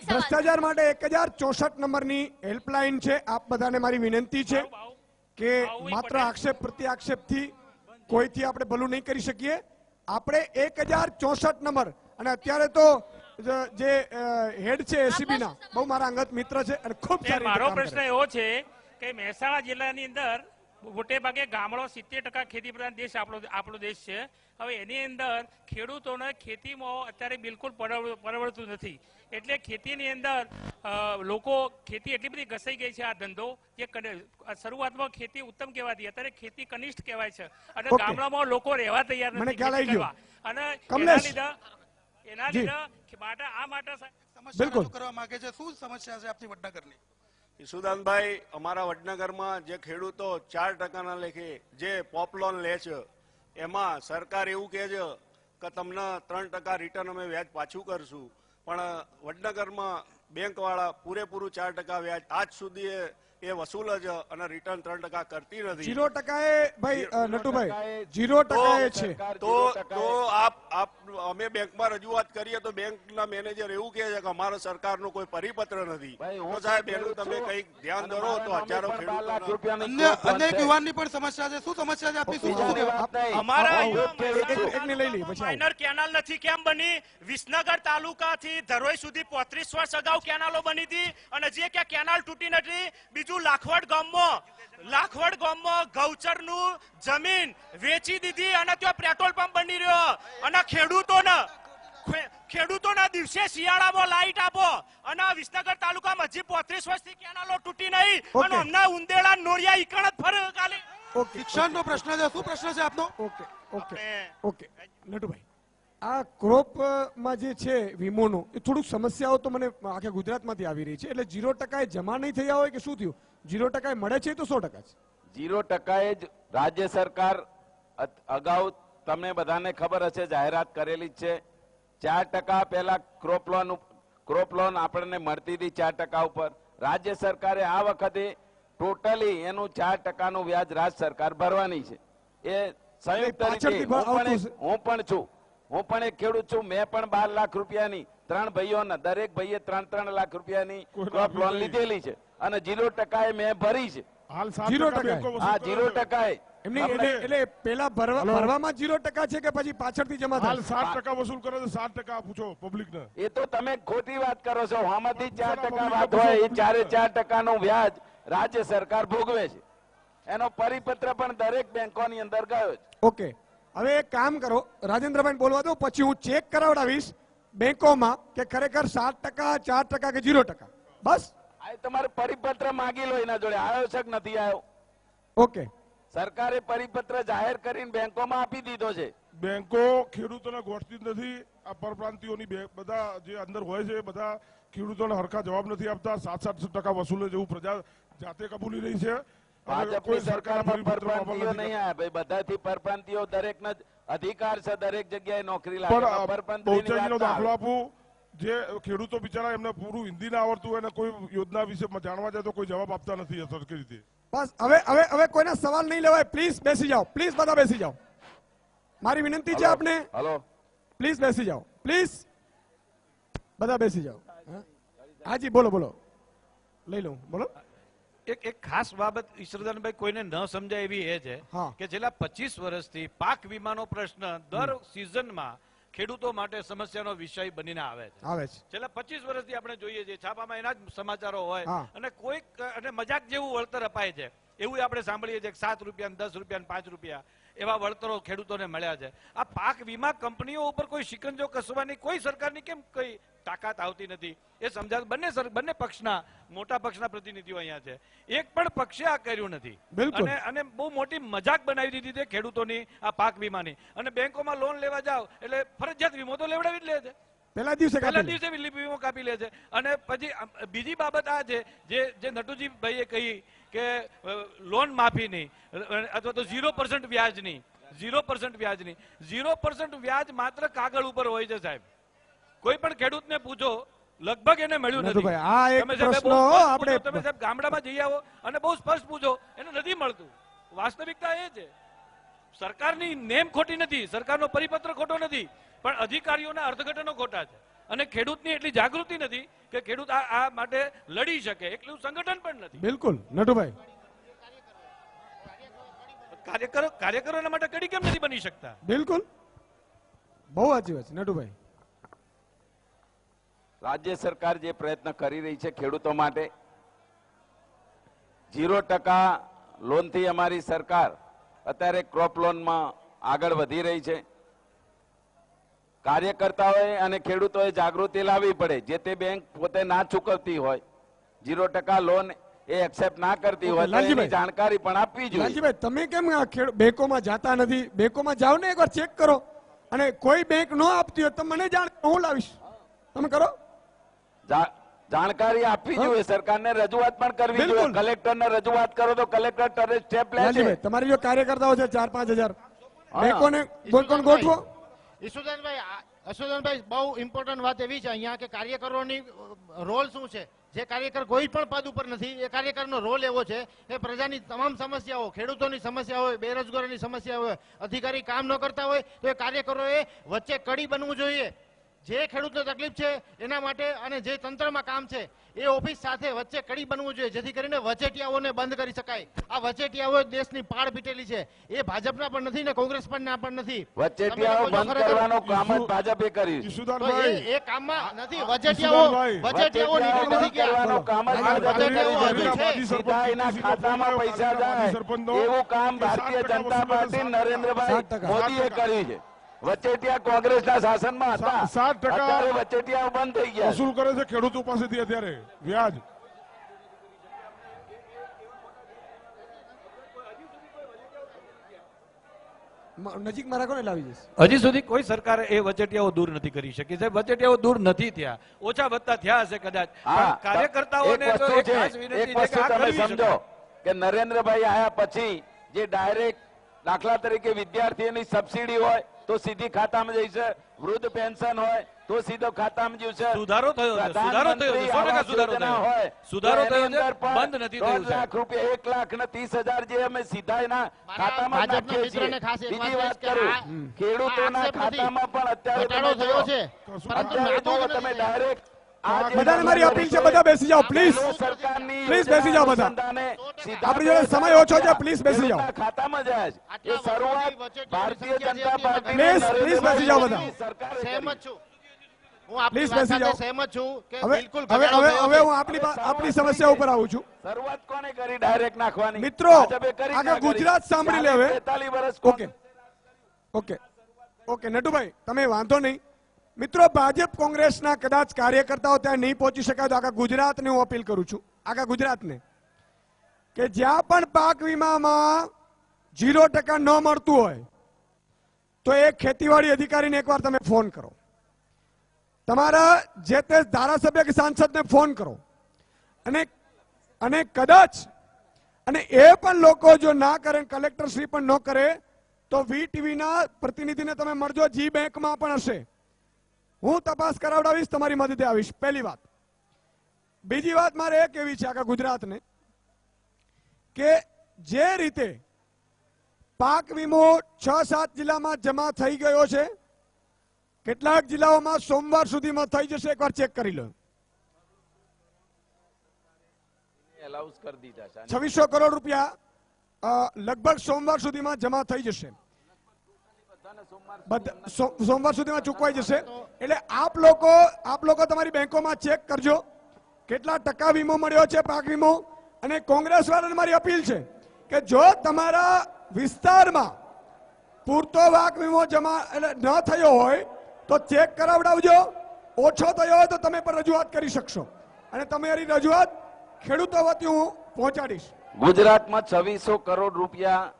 ભ્રષ્ટાચાર માટે 1064 નંબરની હેલ્પલાઇન છે. આપ બધાને મારી વિનંતી છે કે માત્ર આક્ષેપ પ્રત્યાક્ષેપથી કોઈથી આપણે ભલું નહીં કરી શકીએ. આપણે 1064 નંબર, અને અત્યારે તો જે હેડ છે એસીબી ના, બહુ મારા અંગત મિત્ર છે અને ખૂબ સારી રીતે મારો કામ કરે પ્રશ્ન એવો છે કે મહેસાણા જિલ્લાની અંદર મોટે ભાગે ગામડો 70% ખેતી પ્રધાન દેશ આપણો દેશ છે. હવે એની અંદર ખેડૂતોને ખેતીમાં અત્યારે બિલકુલ પરવડતું નથી. એટલે ખેતીની અંદર લોકો ખેતી એટલી બધી ઘસાઈ ગઈ છે, આ ધંધો કે શરૂઆતમાં ખેતી ઉત્તમ કહેવાતી, અત્યારે ખેતી કનિષ્ઠ કહેવાય છે અને ગામડામાં લોકો રહેવા તૈયાર નથી કરવા. અને એના લીધે આ માટે સમસ્યા રજૂ કરવા માંગે છે. શું સમસ્યા છે આપની વડનગરની? ઈસુદાનભાઈ, અમારા વડનગરમાં જે ખેડૂતો 4% લેખે જે પોપ લોન લે છે, એમાં સરકાર એવું કહે છે કે તમને 3% રિટર્ન અમે વ્યાજ પાછું કરશું, પણ વડનગરમાં બેંકવાળા પૂરેપૂરું 4% વ્યાજ આજ સુધી એ વસૂલે છે અને રિટર્ન 3% કરતી નથી. 0% ભાઈ નટુભાઈ 0% છે. તો આપ અમે બેંકમાં રજૂઆત કરીએ તો બેંકના મેનેજર એવું કહે છે કે અમારા સરકારનો કોઈ પરિપત્ર નથી. તો સાહેબ એનું તમે કંઈક ધ્યાન દોરો તો હજારો ખેડૂતો. અનેક યુવાનની પણ સમસ્યા છે. શું સમસ્યા છે આપની? શું અમારા માઇનર કેનાલ નથી કેમ બની? વિસનગર તાલુકાથી ધરોઈ સુધી 35 વર્ષ અગાઉ કેનાલો બની હતી અને જે કે કેનાલ તૂટી નથી. બીજું લાખવડ ગામમાં ગૌચરનું જમીન વેચી દીધી અને ત્યાં પેટ્રોલ પંપ બની રહ્યો અને ખેડૂતોના દિવસે શિયાળામાં લાઈટ આપો અને વિસનગર તાલુકામાં હજી 35 વર્ષથી કેનાલો તૂટી નહીં અને હમણાં ઉંદેડા નોરિયા ઈકણ જ ફરે કાલે. શિક્ષણનો પ્રશ્ન છે. શું પ્રશ્ન છે આપનો? ઓકે નટુભાઈ, આ ક્રોપમાં જે છે વીમોનો, એ થોડુંક સમસ્યાઓ તો મને આખા ગુજરાતમાંથી આવી રહી છે. એટલે 0% જમા નહીં થયા હોય કે શું થયું? 0% મળે છે તો 100% છે. 0% જ રાજ્ય સરકાર અગાઉ તમને બધાને ખબર હશે, જાહેરાત કરેલી જ છે. 4% પહેલા ક્રોપ લોન આપણને મળતી હતી 4% ઉપર. રાજ્ય સરકારે આ વખતે ટોટલી એનું 4%નું વ્યાજ રાજ્ય સરકાર ભરવાની છે. એ સંયુક્ત રીતે હું પણ છું, હું પણ એક ખેડૂત છું. મેં પણ 12 લાખ રૂપિયાની 3 ભાઈઓના, દરેક ભાઈએ 3 લાખ રૂપિયાની ક્રોપ લોન લીધેલી છે અને 0% મેં ભરી છે. 0%? હા, 0%. એટલે પેલા ભરવામાં 0% છે કે પછી પાછળથી જમા થાય? 7% વસૂલ કરે છે. 7% પૂછો પબ્લિક ને. એ તો તમે ખોટી વાત કરો છો. આમાંથી 4% વાત હોય, એ 4% વ્યાજ રાજ્ય સરકાર ભોગવે છે. એનો પરિપત્ર પણ દરેક બેંકોની અંદર ગયો છે. ઓકે, હવે એક કામ કરો, રાજેન્દ્રભાઈ બોલવા દો, પછી હું ચેક કરાવડાવીશ બેંકોમાં કે ખરેખર 7%, 4% કે 0%. બસ આ તમારે પરિપત્ર માંગી લો એના જોડે, આવ્યો છે કે નથી આવ્યો. ઓકે, સરકારે પરિપત્ર જાહેર કરીને બેંકોમાં આપી દીધો છે. બેંકો ખેડૂતોને ગોઠતી નથી. આ પરપ્રાંતિયોની બધા જે અંદર હોય છે બધા ખેડૂતોને હરખા જવાબ નથી આપતા. 7% વસૂલે જેવું પ્રજા જાતે કબૂલી રહી છે. ભાજપની સરકારમાં પરપ્રાંતિયો નહીં આવ્યા ભાઈ, બધાથી પરપ્રાંતિયો દરેકનો અધિકાર છે દરેક જગ્યાએ નોકરી લાગે. દાખલો આપું, જે ખેડૂતો બિચારા એમને પૂરું હિન્દી ના આવડતું હોય અને કોઈ યોજના વિશે જાણવા જાય તો કોઈ જવાબ આપતા નથી સરખી રીતે. બસ હવે કોઈના સવાલ નહીં લેવાય. પ્લીઝ બેસી જાઓ, પ્લીઝ બધા બેસી જાઓ. મારી વિનંતી છે આપને, પ્લીઝ બેસી જાઓ, પ્લીઝ બધા બેસી જાઓ. હાજી બોલો, લઈ લઉં, બોલો. એક ખાસ બાબત ઈશ્વરદાનભાઈ કોઈને ન સમજાય એવી એ છે કે છેલ્લા 25 વર્ષથી પાક વીમાનો પ્રશ્ન દર સિઝનમાં ખેડૂતો માટે સમસ્યાનો વિષય બનીને આવે છે. છેલ્લા 25 વર્ષથી આપણે જોઈએ છીએ, છાપામાં એના જ સમાચારો હોય અને કોઈક અને મજાક જેવું વળતર અપાય છે એવું આપણે સાંભળીએ છીએ. 7 રૂપિયા, 10 રૂપિયા, 5 રૂપિયા એવા વળતરો ખેડૂતોને મળ્યા છે. આ પાક વીમા કંપનીઓ ઉપર કોઈ શિકંજો કસવાની કોઈ સરકારની કેમ કઈ તાકાત આવતી નથી એ સમજાતું. બંને પક્ષના, મોટા પક્ષના પ્રતિનિધિઓ અહીંયા છે. એક પણ પક્ષે આ કર્યું નથી અને બહુ મોટી મજાક બનાવી દીધી છે ખેડૂતોની આ પાક વીમાની. અને બેંકોમાં લોન લેવા જાવ એટલે ફરજિયાત વીમો તો લેવડાવી જ લે છે. પહેલા દિવસે વીમો કાપી લે છે. અને પછી બીજી બાબત આ છે જે નટુજી ભાઈએ કહી કે લોન માફીની અથવા તો 0% વ્યાજની 0% વ્યાજ માત્ર કાગળ ઉપર હોય છે સાહેબ. કોઈ પણ ખેડૂતને પૂછો લગભગ એને મળ્યું નથી. નટુભાઈ, આ એક તમે સાહેબ પ્રશ્ન બહુ સ્પષ્ટ આપણે- પૂછો, તમે સાહેબ ગામડામાં જઈ આવો અને બહુ સ્પષ્ટ પૂછો, એને નથી મળતું. વાસ્તવિકતા એ છે, સરકારની નેમ ખોટી નથી, સરકારનો પરિપત્ર ખોટો નથી, પણ અધિકારીઓના અર્થઘટનો ખોટા છે અને ખેડૂતની એટલી જાગૃતિ નથી કે ખેડૂત આ માટે લડી શકે, એટલું સંગઠન પણ નથી. બિલકુલ નટુભાઈ, કાર્યકરો એના માટે કડી કેમ નથી બની શકતા? બિલકુલ બહુ સાચી વાત છે નટુભાઈ. રાજ્ય સરકાર જે પ્રયત્ન કરી રહી છે ખેડૂતો માટે, 0% લોનથી અમારી સરકાર અત્યારે ક્રોપ લોનમાં આગળ વધી રહી છે. કાર્યકર્તાઓએ અને ખેડૂતોએ જાગૃતિ લાવવી પડે. જે તે બેંક પોતે ના ચૂકવતી હોય, 0% લોન એ એક્સેપ્ટ ના કરતી હોય, તો એની જાણકારી પણ આપવી જોઈએ. લાલજીભાઈ, તમે કેમ બેંકોમાં જાતા નથી? બેંકોમાં જાઓ ને, એકવાર ચેક કરો, અને કોઈ બેંક ન આપતી હોય તો મને જાણ, હું લાવીશ, તમે કરો. જાણકારી આપવી જોઈએ, સરકારને રજૂઆત પણ કરવી જોઈએ. કલેક્ટરને રજૂઆત કરો તો કલેક્ટર તરત સ્ટેપ લે છે. તમારી જો કાર્યકર્તાઓ છે 4-5 હજાર, બેંકોને ગોઠવો. ઈશુદાનભાઈ, બહુ ઇમ્પોર્ટન્ટ વાત એવી છે અહીંયા કે કાર્યકરોની રોલ શું છે. જે કાર્યકર કોઈ પણ પદ ઉપર નથી, એ કાર્યકરનો રોલ એવો છે કે પ્રજાની તમામ સમસ્યાઓ, ખેડૂતોની સમસ્યા હોય, બેરોજગારીની સમસ્યા હોય, અધિકારી કામ ન કરતા હોય તો એ કાર્યકરોએ વચ્ચે કડી બનવું જોઈએ. જે ખેડૂતને તકલીફ છે એના માટે અને જે તંત્રમાં કામ છે એ ઓફિસ સાથે વચ્ચે કડી બનવું જોઈએ, જેથી કરીને વચેટિયાઓને બંધ કરી શકાય. આ વચેટિયાઓ દેશની પાળ પીટેલી છે, એ ભાજપના પણ નથી ને કોંગ્રેસ પણ નથી. વચેટિયાઓ બંધ કરવાનું કામ જ ભાજપે કર્યું. એ કામમાં નથી. વચેટિયાઓ નીકળી નથી ગયા. કામ જ સીધા એના ખાતામાં પૈસા જાય એવું કામ ભારતીય જનતા પાર્ટી નરેન્દ્રભાઈ મોદીએ કર્યું છે. વચેટિયા કોંગ્રેસના શાસનમાં હતા, 7% અત્યારે વચેટિયા બંધ થઈ ગયા. વસૂલ કરે છે ખેડૂતો પાસેથી અત્યારે વ્યાજ. નજીકમાં રાખો ને લાવી જશે. હજી સુધી કોઈ સરકારે એ વચેટિયાઓ દૂર નથી કરી શકી. સાહેબ, વચેટિયાઓ દૂર નથી થયા, ઓછા વધતા થયા હશે કદાચ. કાર્યકર્તાઓને એક વસ્તુ તમે સમજો કે નરેન્દ્રભાઈ આયા પછી જે ડાયરેક્ટ દાખલા તરીકે વિદ્યાર્થીઓની સબસિડી હોય તો સીધી ખાતામાં જઈશે, વૃદ્ધ પેન્શન હોય તો સીધો ખાતામાં જશે. સુધારો થયો છે, સુધારો થયો છે, 100% સુધારો થયો છે. સુધારો થયો છે, બંધ નથી થયું. 2 લાખ રૂપિયા, 1,30,000 જે અમે સીધા એના ખાતામાં નાખીએ છીએ. બીજી વાત કરું, ખેડૂતોના ખાતામાં પણ અત્યારે થયો છે. અત્યારે જો તમે ડાયરેક્ટ બધાને મારી અપીલ છે, બધા બેસી જાઓ પ્લીઝ, પ્લીઝ બેસી જાઓ બધા. આપણી જોડે સમય ઓછો છે, પ્લીઝ બેસી જાઓ. ખાતામાં જાય છે એ શરૂઆત ભારતીય જનતા પાર્ટી. પ્લીઝ બેસી જાઓ બધા. સહેમત છું, હું પ્લીઝ આપની બેસી જાઓ. સહેમત છું કે હવે બિલકુલ હું આપણી સમસ્યા ઉપર આવું છું. શરૂઆત કોને કરી ડાયરેક્ટ નાખવાની? મિત્રો, આગળ ગુજરાત સાંભળી લે હવે. 43 વર્ષ. ઓકે નટુભાઈ, તમે વાંધો નહીં. મિત્રો, ભાજપ કોંગ્રેસના કદાચ કાર્યકર્તાઓ ત્યાં નહીં પહોંચી શકાય તો આખા ગુજરાતને હું અપીલ કરું છું, આખા ગુજરાતને, કે જ્યાં પણ પાક વીમામાં 0% ન મળતું હોય તો એ ખેતીવાડી અધિકારીને એકવાર તમે ફોન કરો, તમારા જે તે ધારાસભ્ય કે સાંસદને ફોન કરો, અને કદાચ અને એ પણ લોકો જો ના કરે, કલેક્ટર શ્રી પણ ન કરે, તો VTVના પ્રતિનિધિને તમે મળજો, જી બેંકમાં પણ હશે. હું તપાસ કરાવડાવીશ, તમારી મદદે આવીશ. પહેલી વાત. બીજી વાત મારે એ કહેવી છે આખા ગુજરાતને કે જે રીતે પાક વીમો 6-7 જિલ્લામાં જમા થઈ ગયો છે, કેટલાક જિલ્લાઓમાં સોમવાર સુધીમાં થઈ જશે, એકવાર ચેક કરી લો. 2600 કરોડ રૂપિયા લગભગ સોમવાર સુધીમાં જમા થઈ જશે, સોમવાર સુધીમાં ચૂકવાઈ જશે. એટલે આપ લોકો તમારી બેંકોમાં ચેક કરજો કેટલા ટકા વીમો મળ્યો છે, પાક વીમો. અને કોંગ્રેસ વાળાને મારી અપીલ છે કે જો તમારા વિસ્તારમાં પૂરતો પાક વીમો જમા ન થયો હોય તો ચેક કરાવડાવજો. ઓછો થયો હોય તો તમે પણ રજૂઆત કરી શકશો, અને તમારી રજૂઆત ખેડૂતો વતી હું પહોંચાડીશ. ગુજરાતમાં 2600 કરોડ રૂપિયા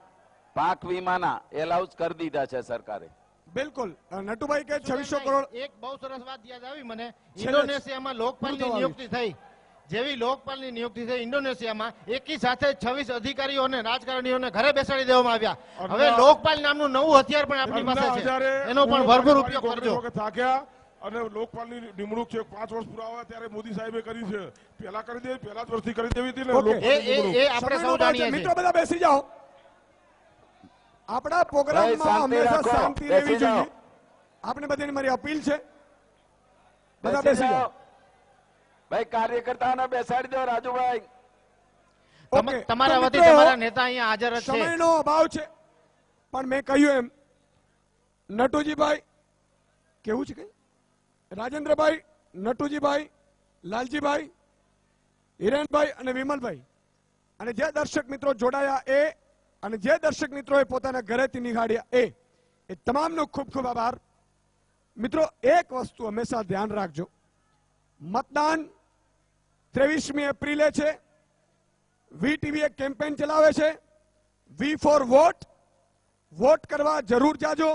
પાક વીમાના એલાઉન્સ કરી દીધા છે સરકારે. બિલકુલ નટુભાઈ કે 2600 કરોડ. એક બહુ સરસ વાત યાદ આવી મને. ઇન્ડોનેશિયામાં લોકપાલની નિયુક્તિ થઈ, જેવી લોકપાલની નિયુક્તિ થઈ ઇન્ડોનેશિયામાં, એકી સાથે 26 અધિકારીઓ અને રાજકારણીઓને ઘરે બેસાડી દેવામાં આવ્યા. હવે લોકપાલ નામનું નવું હથિયાર પણ આપણી પાસે છે, એનો પણ ભરપૂર ઉપયોગ કરજો. અને લોકપાલની નિમણૂક છે 5 વર્ષ પૂરા આવ્યા ત્યારે મોદી સાહેબે કરી છે. પહેલા કરી દે, પહેલા જ વર્ષથી કરી દેવી હતી ને લોકપાલની નિમણૂક. મિત્રો બધા બેસી જાઓ. આપણા પ્રોગ્રામમાં હંમેશા શાંતિ રહેવી જોઈએ. આપણે બધાની મારી અપીલ છે, બધા બેસી જાઓ. ભાઈ કાર્યકર્તાઓને બેસાડી દો. રાજુભાઈ તમારા વતી તમારા નેતા અહીંયા હાજર છે. સમયનો અભાવ છે, પણ મેં કહ્યું એમ નટુજીભાઈ કેવું છે કઈ રાજેન્દ્રભાઈ, નટુજીભાઈ, લાલજીભાઈ, હિરેનભાઈ અને વિમલભાઈ અને જે દર્શક મિત્રો જોડાયા એ અને જે દર્શક મિત્રોએ પોતાના ઘરેથી નિહાળ્યા એ તમામનો ખૂબ ખૂબ આભાર. મિત્રો એક વસ્તુ હંમેશા ધ્યાન રાખજો, મતદાન 23મી એપ્રિલે છે. વીટીવી એક કેમ્પેન ચલાવે છે, વી ફોર વોટ. વોટ કરવા જરૂર જાજો.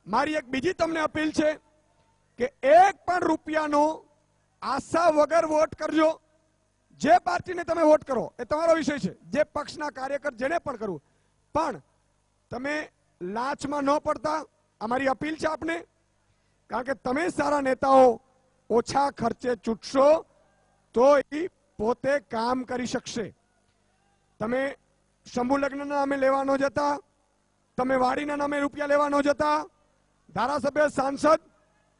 મારી એક બીજી તમને અપીલ છે કે એક પણ રૂપિયાનો આશા વગર વોટ કરજો. જે પાર્ટીને તમે વોટ કરો એ તમારો વિષય છે, જે પક્ષના કાર્યકર જેને પણ કરવું, પણ તમે લાંચમાં ન પડતા અમારી અપીલ છે આપને. કારણ કે તમે સારા નેતાઓ ઓછા ખર્ચે ચૂંટશો તો એ પોતે કામ કરી શકશે. તમે શંભુ લગ્નના નામે લેવા ન જતા, તમે વાડીના નામે રૂપિયા લેવા ન જતા. ધારાસભ્ય સાંસદ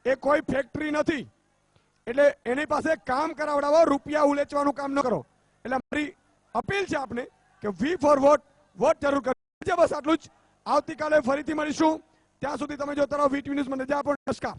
એ કોઈ ફેક્ટરી નથી, એટલે એની પાસે કામ કરાવડાવો, રૂપિયા ઉલેચવાનું કામ ન કરો. એટલે મારી અપીલ છે આપને કે વી ફોર વોટ, વોટ જરૂર કરજો. બસ આટલું જ. આવતીકાલે ફરીથી મળીશું. ત્યાં સુધી તમે જોતા રહો વીટીવી ન્યૂઝ. મને રજા આપો. નમસ્કાર.